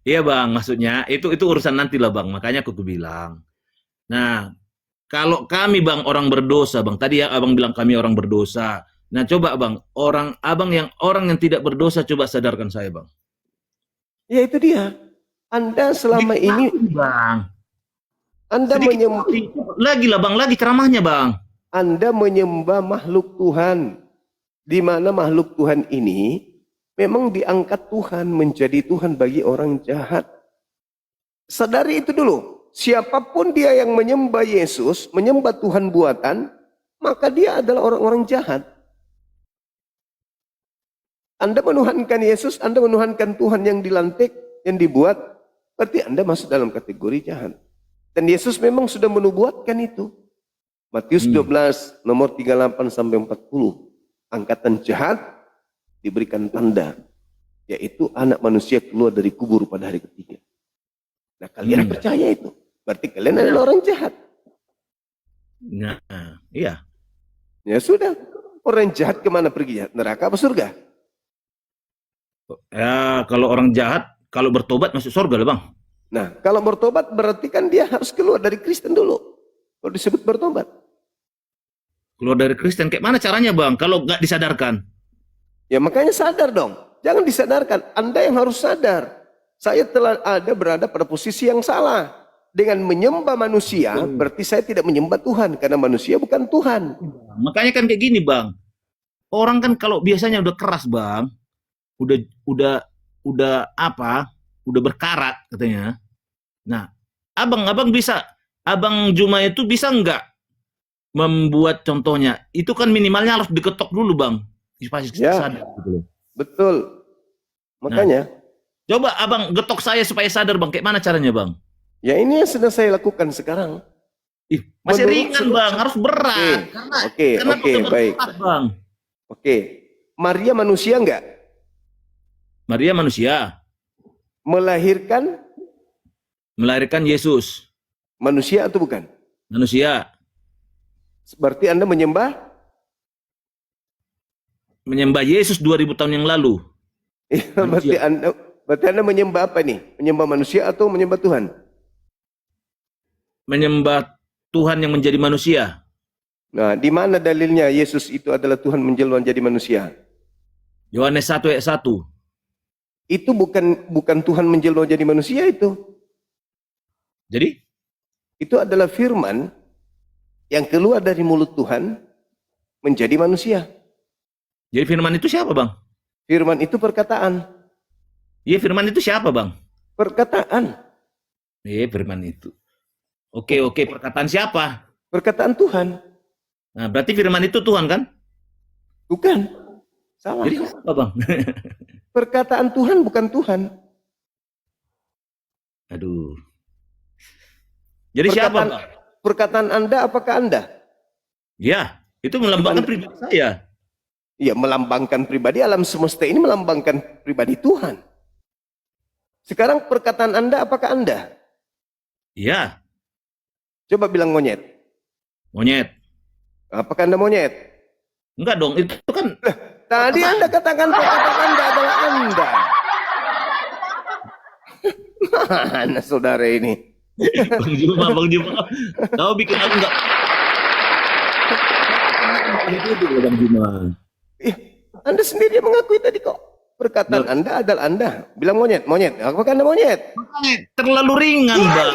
Iya bang, maksudnya itu urusan nanti lah bang. Makanya aku bilang. Nah, kalau kami bang orang berdosa bang. Tadi ya abang bilang kami orang berdosa. Nah coba bang, orang yang tidak berdosa coba sadarkan saya bang. Ya itu dia. Anda selama ini bang. Anda menyembah lagi lah bang, lagi ceramahnya bang. Anda menyembah makhluk Tuhan. Di mana makhluk Tuhan ini memang diangkat Tuhan menjadi Tuhan bagi orang jahat. Sadari itu dulu. Siapapun dia yang menyembah Yesus, menyembah Tuhan buatan, maka dia adalah orang-orang jahat. Anda menuhankan Yesus, Anda menuhankan Tuhan yang dilantik, yang dibuat, berarti Anda masuk dalam kategori jahat. Dan Yesus memang sudah menubuatkan itu. Matius 12 nomor 38 sampai 40. Angkatan jahat diberikan tanda, yaitu anak manusia keluar dari kubur pada hari ketiga. Nah, kalian percaya itu? Berarti kalian adalah orang jahat. Nah, iya. Ya sudah, orang jahat kemana perginya? Neraka apa surga? Ya, kalau orang jahat, kalau bertobat masuk surga lah, Bang. Nah, kalau bertobat berarti kan dia harus keluar dari Kristen dulu. Kalau disebut bertobat. Keluar dari Kristen, kayak mana caranya, Bang? Kalau nggak disadarkan? Ya makanya sadar dong. Jangan disadarkan. Anda yang harus sadar. Saya telah berada pada posisi yang salah. Dengan menyembah manusia, berarti saya tidak menyembah Tuhan. Karena manusia bukan Tuhan. Makanya kan kayak gini, Bang. Orang kan kalau biasanya udah keras, Bang. Udah apa? Udah berkarat katanya. Nah, abang bisa, Abang Juma itu bisa nggak membuat contohnya? Itu kan minimalnya harus diketok dulu, Bang. Supaya Ya. sadar gitu loh. Betul. Makanya, Coba Abang getok saya supaya sadar, Bang. Kayak mana caranya, Bang? ya ini yang sedang saya lakukan sekarang. Masih Menurut ringan, Bang. Harus berat. Karena Oke, udah baik. berat, Bang. Oke. Maria manusia enggak? Maria manusia. Melahirkan Yesus. Manusia atau bukan? Manusia. Berarti Anda menyembah? Menyembah Yesus 2000 tahun yang lalu. Berarti Anda menyembah apa nih? Menyembah manusia atau menyembah Tuhan? Menyembah Tuhan yang menjadi manusia. Nah, di mana dalilnya Yesus itu adalah Tuhan menjelma menjadi manusia? Yohanes 1 ayat 1. Itu bukan Tuhan menjelma menjadi manusia itu. Jadi, Itu adalah firman yang keluar dari mulut Tuhan menjadi manusia. jadi firman itu siapa, Bang? Firman itu perkataan. Iya, firman itu siapa, Bang? Perkataan. Firman itu. Oke, perkataan siapa? Perkataan Tuhan. Nah, berarti firman itu Tuhan kan? Bukan. Salah. Jadi siapa, Bang? Perkataan Tuhan bukan Tuhan. Aduh. Jadi siapa, Bang? Perkataan Anda apakah Anda? Ya, itu melambangkan pribadi saya. Ya, melambangkan pribadi alam semesta ini melambangkan pribadi Tuhan. Sekarang perkataan Anda apakah Anda? Iya, Coba bilang monyet. monyet. Apakah Anda monyet? Enggak dong, itu kan Tadi Anda katakan perkataan Anda adalah Anda. Mana saudara ini? Bang Juma. Kau bikin aku enggak. Itu Bang Juma. Anda sendiri yang mengakui tadi kok. Perkataan Anda adalah Anda. Bilang monyet. Apakah Anda monyet? Terlalu ringan, Bang.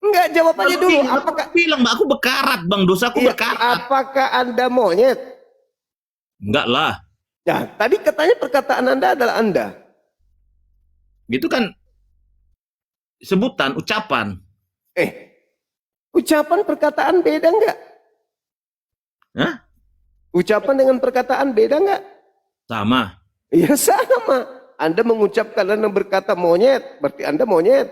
Enggak, jawab aja dulu. Apakah bilang, Bang, aku bekarat, Bang. Dosaku Iya, bekarat. apakah Anda monyet? Enggak lah. Ya, tadi katanya perkataan Anda adalah Anda. Itu kan sebutan, ucapan. Ucapan perkataan beda enggak? Hah? Ucapan dengan perkataan beda enggak? Sama. Ya sama. Anda mengucapkan dan berkata monyet, berarti Anda monyet.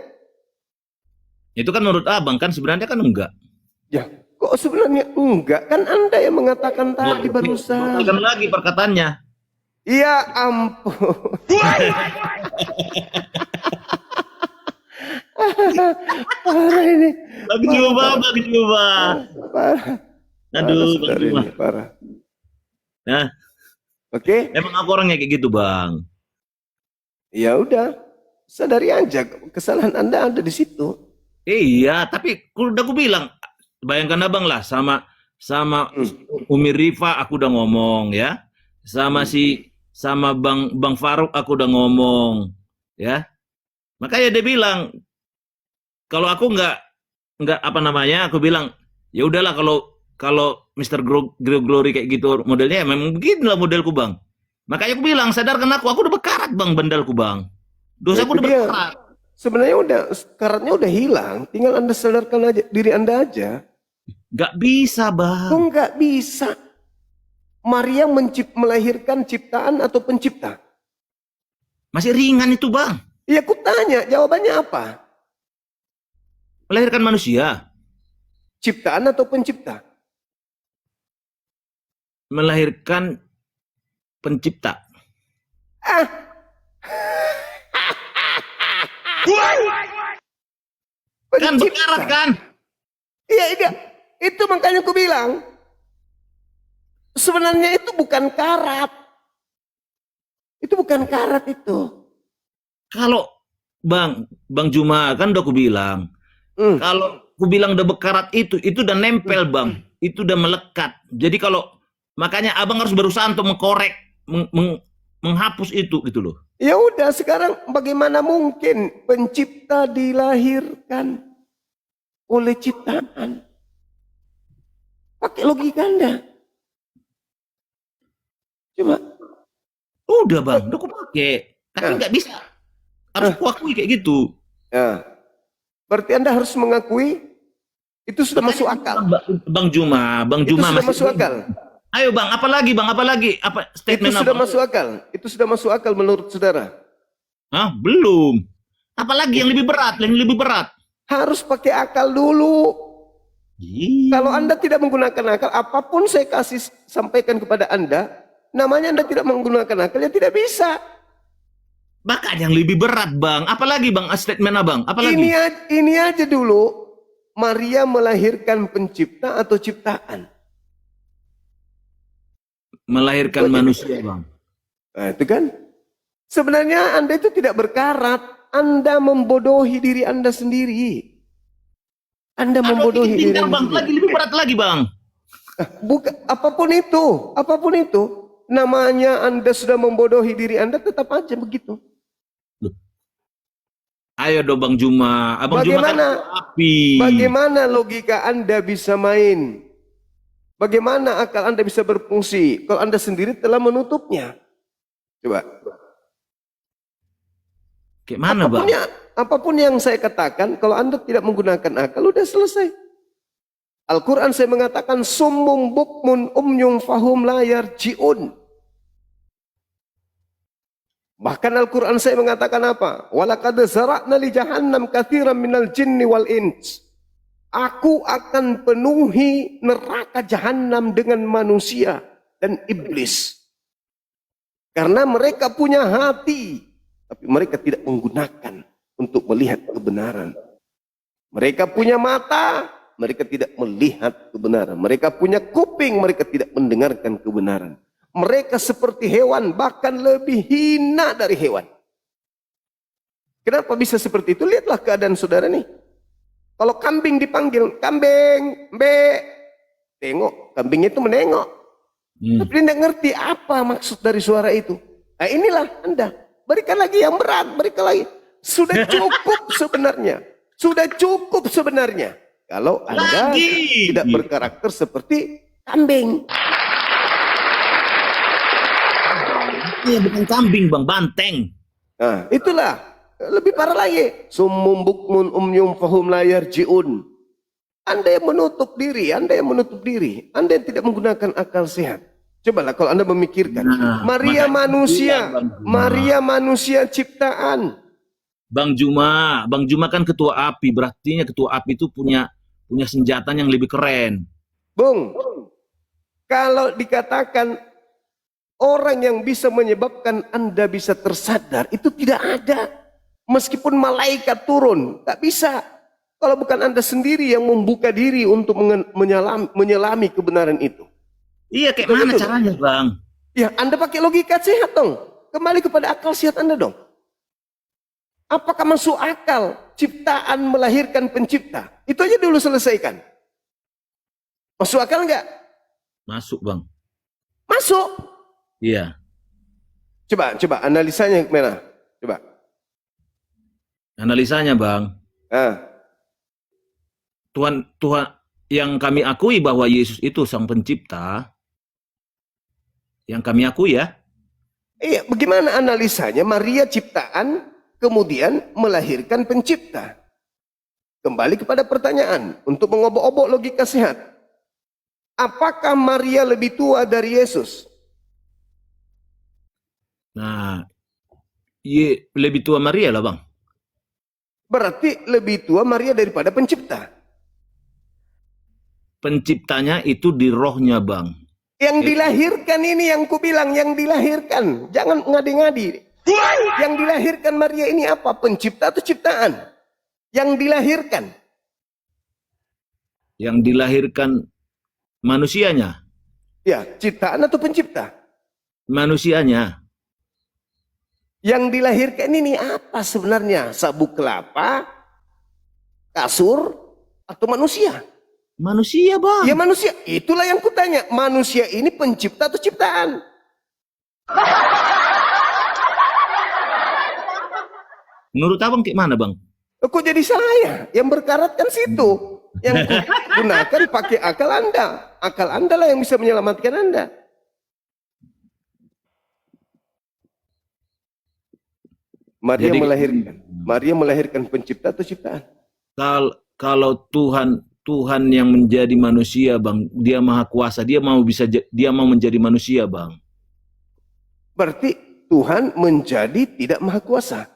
Itu kan menurut Abang kan sebenarnya kan enggak. Ya, kok sebenarnya enggak? Kan Anda yang mengatakan tadi barusan. Bukan lagi perkataannya. Ya ampun. Parah ini. Bang Juma. Parah. Aduh, Saudara Bang Juma. ini, parah. Nah, Oke, emang aku orangnya kayak gitu, Bang. ya udah. Sadari aja kesalahan Anda ada di situ. Iya, tapi udah aku bilang, bayangkan Abang lah sama Umi Rifa aku udah ngomong ya. Sama Bang Faruk aku udah ngomong ya. Makanya dia bilang kalau aku nggak apa namanya, aku bilang ya udahlah kalau Mr. Glory kayak gitu modelnya, memang beginilah modelku, Bang. Makanya aku bilang sadarkan aku udah bekarat, Bang, bandalku, Bang. Dosaku udah Itu dia. bekarat. Sebenarnya udah karatnya udah hilang, tinggal Anda sadarkan aja diri Anda aja. Nggak bisa, Bang. Kok nggak bisa? Maria melahirkan ciptaan atau pencipta? Masih ringan itu, Bang. Iya, aku tanya, jawabannya apa? Melahirkan manusia, Ciptaan atau pencipta? melahirkan pencipta. Ah, Kan pencipta. berkarat kan? Iya, iya. Itu makanya aku bilang, sebenarnya itu bukan karat. Itu bukan karat itu. Kalau Bang Juma kan udah aku bilang, Hmm. kalau aku bilang udah berkarat itu udah nempel Bang, itu udah melekat. Jadi kalau makanya Abang harus berusaha untuk mengkorek, menghapus itu gitu loh. Ya udah, sekarang bagaimana mungkin pencipta dilahirkan oleh ciptaan? Pakai logika Anda. Coba. Udah Bang, udah aku pakai. Tapi nggak bisa. Harus aku akui kayak gitu. Ya. Berarti Anda harus mengakui itu sudah masuk akal. Bang Juma Itu sudah masih masuk akal. Ayo Bang, apalagi Bang, apalagi? Apa Itu statement sudah apa? masuk akal. Itu sudah masuk akal menurut saudara. Hah? Belum. Apalagi yang lebih berat, yang lebih berat. Harus pakai akal dulu. Ih, Kalau Anda tidak menggunakan akal, apapun saya kasih sampaikan kepada Anda, namanya Anda tidak menggunakan akal, ya tidak bisa. bahkan yang lebih berat Bang. Apalagi Bang, statement Abang? Apalagi? Ini aja dulu, Maria melahirkan pencipta atau ciptaan? Melahirkan Itu aja. manusia Bang. Nah, itu kan. Sebenarnya Anda itu tidak berkarat. Anda membodohi diri Anda sendiri. Anda membodohi diri Tinggal Anda Bang, sendiri. lagi lebih berat lagi Bang. Bukan, apapun itu, namanya Anda sudah membodohi diri Anda, tetap aja begitu. Ayo dong Bang Juma. Abang Juma kan Bagaimana? api. Bagaimana logika Anda bisa main? Bagaimana akal Anda bisa berfungsi kalau Anda sendiri telah menutupnya? Coba. Kayak mana Bang? Apapun yang saya katakan, kalau Anda tidak menggunakan akal, udah selesai. Al-Quran saya mengatakan, summum bukmun umyum fahum la yarji'un. Bahkan Al-Quran saya mengatakan apa? Walaqad zara'na li jahannam katsiran minal jinni wal ins. Aku akan penuhi neraka jahanam dengan manusia dan iblis. Karena mereka punya hati, tapi mereka tidak menggunakan untuk melihat kebenaran. Mereka punya mata, mereka tidak melihat kebenaran. Mereka punya kuping, mereka tidak mendengarkan kebenaran. Mereka seperti hewan, bahkan lebih hina dari hewan. Kenapa bisa seperti itu? Lihatlah keadaan saudara nih. Kalau kambing dipanggil, kambing, mbe, tengok, kambingnya itu menengok. Tapi dia tidak ngerti apa maksud dari suara itu. Nah inilah Anda, berikan lagi yang berat, berikan lagi. Sudah cukup sebenarnya. Sudah cukup sebenarnya. Kalau Anda tidak berkarakter seperti kambing. Iya bukan kambing Bang, banteng. Nah itulah. Lebih parah lagi. Summum bukmun umyum fahum la yarji'un. Anda yang menutup diri, Anda yang menutup diri. Anda yang tidak menggunakan akal sehat. Cobalah kalau Anda memikirkan. Maria manusia, Maria manusia ciptaan. Bang Juma kan ketua API, berarti ketua API itu punya senjata yang lebih keren. Bung, kalau dikatakan orang yang bisa menyebabkan Anda bisa tersadar, itu tidak ada. Meskipun malaikat turun, tak bisa. Kalau bukan Anda sendiri yang membuka diri untuk menyelami kebenaran itu. Iya, kayak mana Betul. caranya, Bang? Ya, Anda pakai logika sehat dong. Kembali kepada akal sehat Anda dong. Apakah masuk akal ciptaan melahirkan pencipta? Itu aja dulu selesaikan. Masuk akal enggak? Masuk, Bang. Masuk. Iya. Coba analisanya gimana? Coba. Analisanya, Bang. Tuhan yang kami akui bahwa Yesus itu sang pencipta, yang kami akui ya. Iya, bagaimana analisanya? Maria ciptaan, kemudian melahirkan pencipta. Kembali kepada pertanyaan, untuk mengobok-obok logika sehat. Apakah Maria lebih tua dari Yesus? Nah, lebih tua Maria lah bang. Berarti lebih tua Maria daripada pencipta. Penciptanya itu di rohnya bang. Yang dilahirkan ini yang kubilang, yang dilahirkan. Jangan ngadi-ngadi. Yang dilahirkan Maria ini apa? Pencipta atau ciptaan? Yang dilahirkan. Yang dilahirkan manusianya. Ya, ciptaan atau pencipta? Manusianya. Yang dilahirkan ini apa sebenarnya? Sabuk kelapa, kasur, atau manusia? Manusia bang. Ya manusia. Itulah yang kutanya. Manusia ini pencipta atau ciptaan? Menurut abang kayak mana bang? Kok jadi saya yang berkaratkan situ? Yang gunakan pakai akal Anda. Akal Anda lah yang bisa menyelamatkan Anda. Maria Jadi- melahirkan pencipta atau ciptaan? Kalau Tuhan yang menjadi manusia bang, dia maha kuasa, dia mau menjadi manusia bang. Berarti Tuhan menjadi tidak maha kuasa.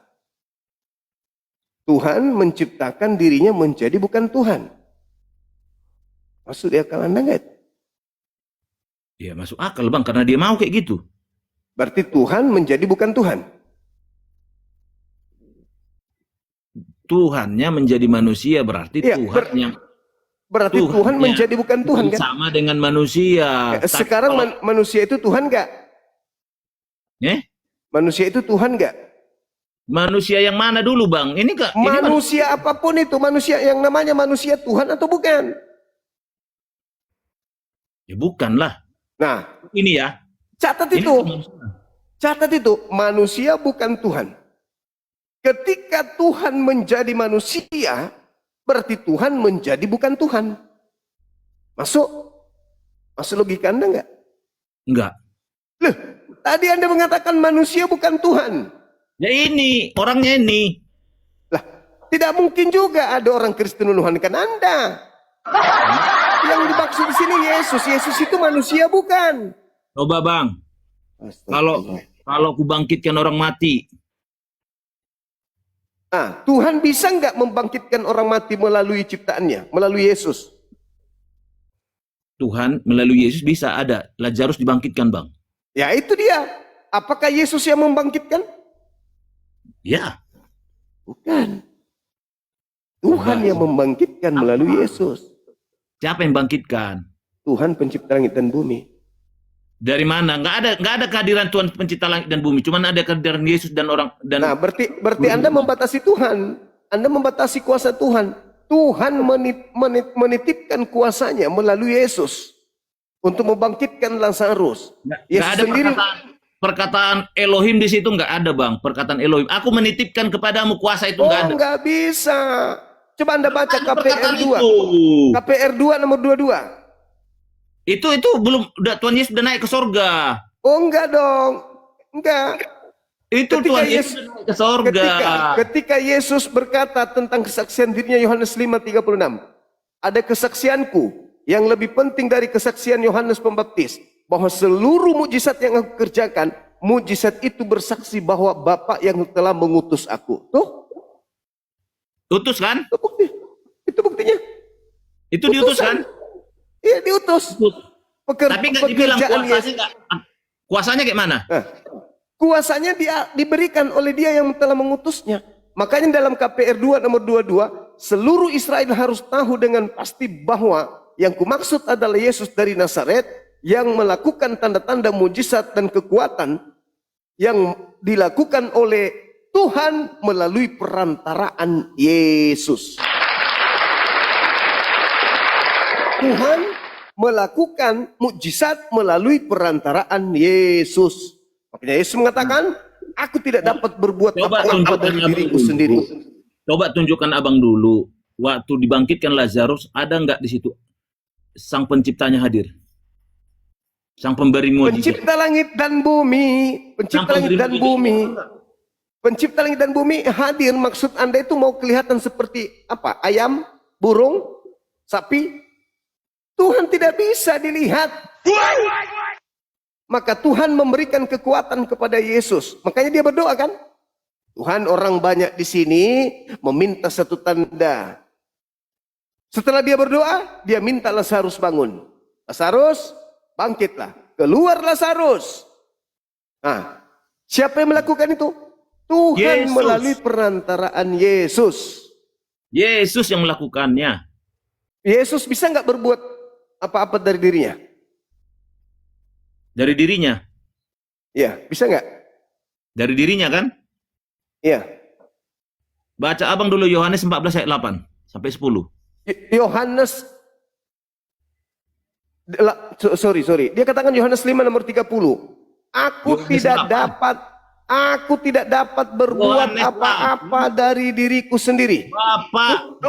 Tuhan menciptakan dirinya menjadi bukan Tuhan. Masuk di akal Anda nggak? Ya masuk akal bang, karena dia mau kayak gitu. Berarti Tuhan menjadi bukan Tuhan. Tuhannya menjadi manusia berarti Iya, berarti Tuhan Tuhannya menjadi bukan Tuhan kan? sama dengan manusia. Tapi Sekarang kalau- manusia itu Tuhan nggak? Manusia itu Tuhan nggak? Manusia yang mana dulu bang? Ini kak? Ini Manusia apapun itu, manusia yang namanya manusia Tuhan atau bukan? ya bukan lah. Nah, Ini ya. catat Ini itu. manusia. Catat itu, manusia bukan Tuhan. Ketika Tuhan menjadi manusia, berarti Tuhan menjadi bukan Tuhan. Masuk? Masuk logika Anda enggak? Enggak. Loh, tadi Anda mengatakan manusia bukan Tuhan. Ya ini orangnya ini. Lah, tidak mungkin juga ada orang Kristen menuhankan Anda. Yang dimaksud di sini Yesus. Yesus itu manusia bukan? Coba bang. Kalau ku bangkitkan orang mati, Nah, Tuhan bisa nggak membangkitkan orang mati melalui ciptaannya, melalui Yesus? Tuhan melalui Yesus bisa ada. Lazarus dibangkitkan bang. Ya itu dia. Apakah Yesus yang membangkitkan? Ya. Bukan. Tuhan yang membangkitkan melalui Yesus. Siapa yang bangkitkan? Tuhan pencipta langit dan bumi. Dari mana? Nggak ada kehadiran Tuhan pencipta langit dan bumi. Cuman ada kehadiran Yesus dan orang dan Nah, berarti Anda membatasi Tuhan. Anda membatasi kuasa Tuhan. Tuhan menitipkan kuasanya melalui Yesus untuk membangkitkan Lazarus. nggak Yesus ada sendiri. perkataan Elohim di situ, nggak ada bang. Perkataan Elohim. Aku menitipkan kepadamu kuasa itu, nggak Oh, ada. nggak bisa. Coba Anda baca Ada KPR perkataan 2. itu. KPR 2 nomor 22. Itu belum udah Tuhan Yesus udah naik ke sorga. Oh, enggak dong. Enggak. Itu Ketika Tuhan Yesus- Yesus udah naik ke sorga. Ketika Yesus berkata tentang kesaksian dirinya Yohanes 5:36, ada kesaksianku yang lebih penting dari kesaksian Yohanes Pembaptis, bahwa seluruh mujizat yang aku kerjakan, mujizat itu bersaksi bahwa Bapa yang telah mengutus aku. Tuh, Utus kan? itu bukti. Itu buktinya. Itu diutus kan? Iya, diutus. Tapi nggak dibilang Pekerjaan kuasanya Yesus. nggak. Kuasanya kayak mana? Nah, kuasanya dia diberikan oleh dia yang telah mengutusnya. Makanya dalam KPR 2 nomor 22, seluruh Israel harus tahu dengan pasti bahwa yang kumaksud adalah Yesus dari Nazaret yang melakukan tanda-tanda mujizat dan kekuatan yang dilakukan oleh Tuhan melalui perantaraan Yesus. Tuhan melakukan mukjizat melalui perantaraan Yesus. Makanya Yesus mengatakan, aku tidak dapat berbuat Coba apa-apa tunjukkan dari abang diriku dulu. sendiri. Coba tunjukkan abang dulu. Waktu dibangkitkan Lazarus, ada nggak di situ sang penciptanya hadir? Sang pemberi mujizat. Pencipta langit dan bumi, pencipta Sang langit pemberi dan mujizat. bumi, pencipta langit dan bumi hadir. Maksud Anda itu mau kelihatan seperti apa? Ayam, burung, sapi? Tuhan tidak bisa dilihat. Maka Tuhan memberikan kekuatan kepada Yesus. Makanya dia berdoa kan? Tuhan, orang banyak di sini meminta satu tanda. Setelah dia berdoa, dia minta Lazarus bangun. Lazarus, bangkitlah. Keluar Lazarus. Nah, siapa yang melakukan itu? Tuhan Yesus. melalui perantaraan Yesus. Yesus yang melakukannya. Yesus bisa nggak berbuat apa-apa dari dirinya? Dari dirinya. Ya, bisa nggak? Dari dirinya kan? Ya. Baca abang dulu Yohanes 14 ayat 8 sampai 10. Yohanes, sorry. Dia katakan Yohanes 5 nomor 30. Yohanes 8. Aku tidak dapat berbuat Yohanes apa-apa dari diriku sendiri.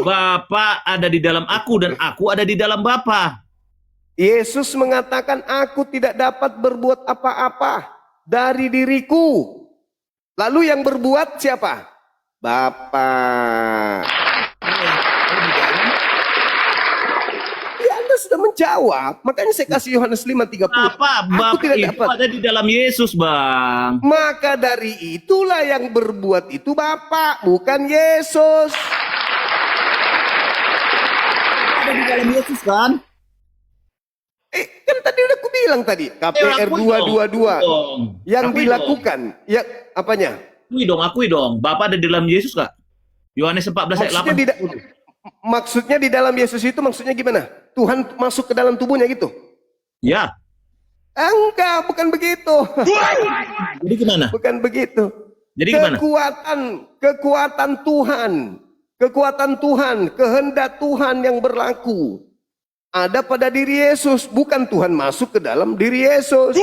Bapa ada di dalam aku dan aku ada di dalam Bapa. Yesus mengatakan, aku tidak dapat berbuat apa-apa dari diriku. Lalu yang berbuat siapa? Bapa. Ya, Anda sudah menjawab. Makanya saya kasih Yohanes 5:30. Aku tidak Itu dapat. ada di dalam Yesus, Bang. Maka dari itulah yang berbuat itu Bapa, bukan Yesus. Ada di dalam Yesus kan? Kan tadi udah aku bilang tadi, KPR 222 yang dilakukan, ya apanya? Akui dong. Bapak ada di dalam Yesus kak? Yohanes 14 ayat 8. Maksudnya di dalam Yesus itu maksudnya gimana? Tuhan masuk ke dalam tubuhnya gitu? Ya. Enggak, bukan begitu. Jadi gimana? Bukan begitu. Jadi gimana? Kekuatan Tuhan, kehendak Tuhan yang berlaku ada pada diri Yesus, bukan Tuhan masuk ke dalam diri Yesus.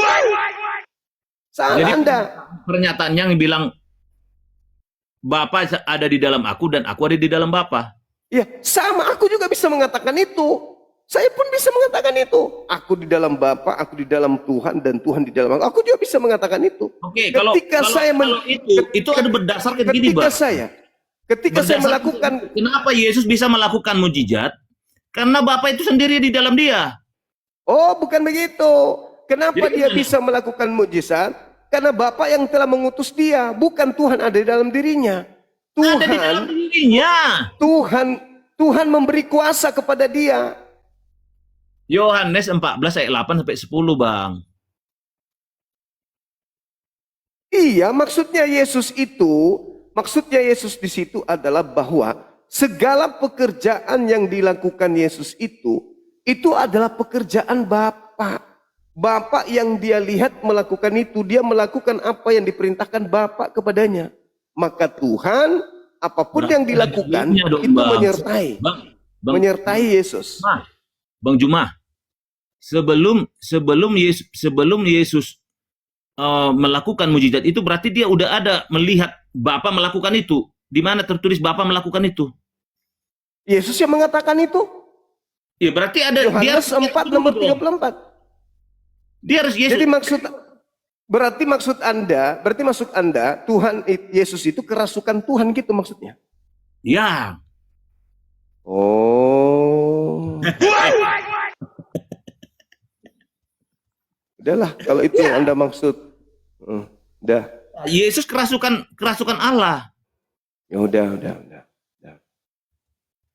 Salah Jadi Anda. pernyataan yang bilang Bapa ada di dalam aku dan aku ada di dalam Bapa. Ya, sama aku juga bisa mengatakan itu. Saya pun bisa mengatakan itu. Aku di dalam Bapa, aku di dalam Tuhan dan Tuhan di dalam aku. Aku juga bisa mengatakan itu. Oke, kalau itu ada berdasarkan gini, Bang. Ketika saya melakukan, kenapa Yesus bisa melakukan mujizat? Karena Bapa itu sendiri di dalam dia. oh bukan begitu. Kenapa Jadi dia gimana? bisa melakukan mujizat? Karena Bapa yang telah mengutus dia, bukan Tuhan ada di dalam dirinya. Ada di dalam dirinya. Tuhan memberi kuasa kepada dia. Yohanes 14 ayat 8 sampai 10, Bang. Iya, maksudnya Yesus di situ adalah bahwa segala pekerjaan yang dilakukan Yesus itu adalah pekerjaan Bapa. Bapa yang dia lihat melakukan itu, dia melakukan apa yang diperintahkan Bapa kepadanya. Maka Tuhan, apapun yang dilakukan itu menyertai Yesus. Bang Juma, sebelum Yesus melakukan mujizat itu berarti dia udah ada melihat Bapa melakukan itu. Di mana tertulis Bapa melakukan itu? Yesus yang mengatakan itu. Ya berarti ada Yohanes 4 nomor 34. Dia harus Yesus. Jadi maksud Anda Tuhan Yesus itu kerasukan Tuhan gitu maksudnya. Ya. Oh. Udahlah kalau itu yang Anda maksud. Udah. Yesus kerasukan Allah. Ya udah.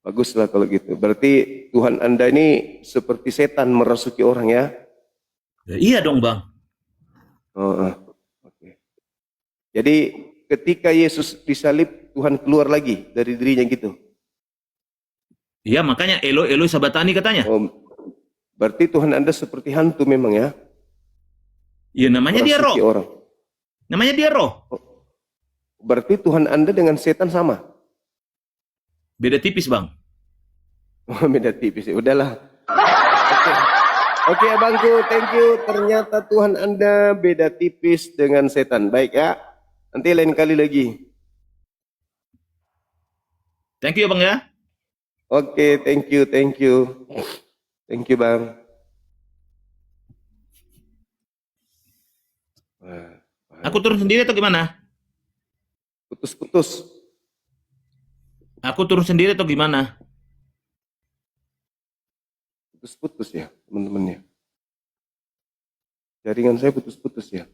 Baguslah kalau gitu. Berarti Tuhan Anda ini seperti setan merasuki orang ya. Ya, iya dong, Bang. Oke. Jadi ketika Yesus disalib, Tuhan keluar lagi dari dirinya gitu. Iya, makanya Eloi Eloi sabatani katanya. Oh, berarti Tuhan Anda seperti hantu memang ya? Iya, namanya dia roh. Merasuki orang. Namanya dia roh. Berarti Tuhan Anda dengan setan sama? Beda tipis, Bang. Beda tipis ya. Udahlah. Oke, abangku, thank you. Ternyata Tuhan Anda beda tipis dengan setan. Baik ya. Nanti lain kali lagi. Thank you, Bang ya. Oke, thank you. Thank you, Bang. Aku turun sendiri atau gimana? Putus-putus. Aku turun sendiri atau gimana? Putus-putus ya, teman-temannya. Jaringan saya putus-putus ya.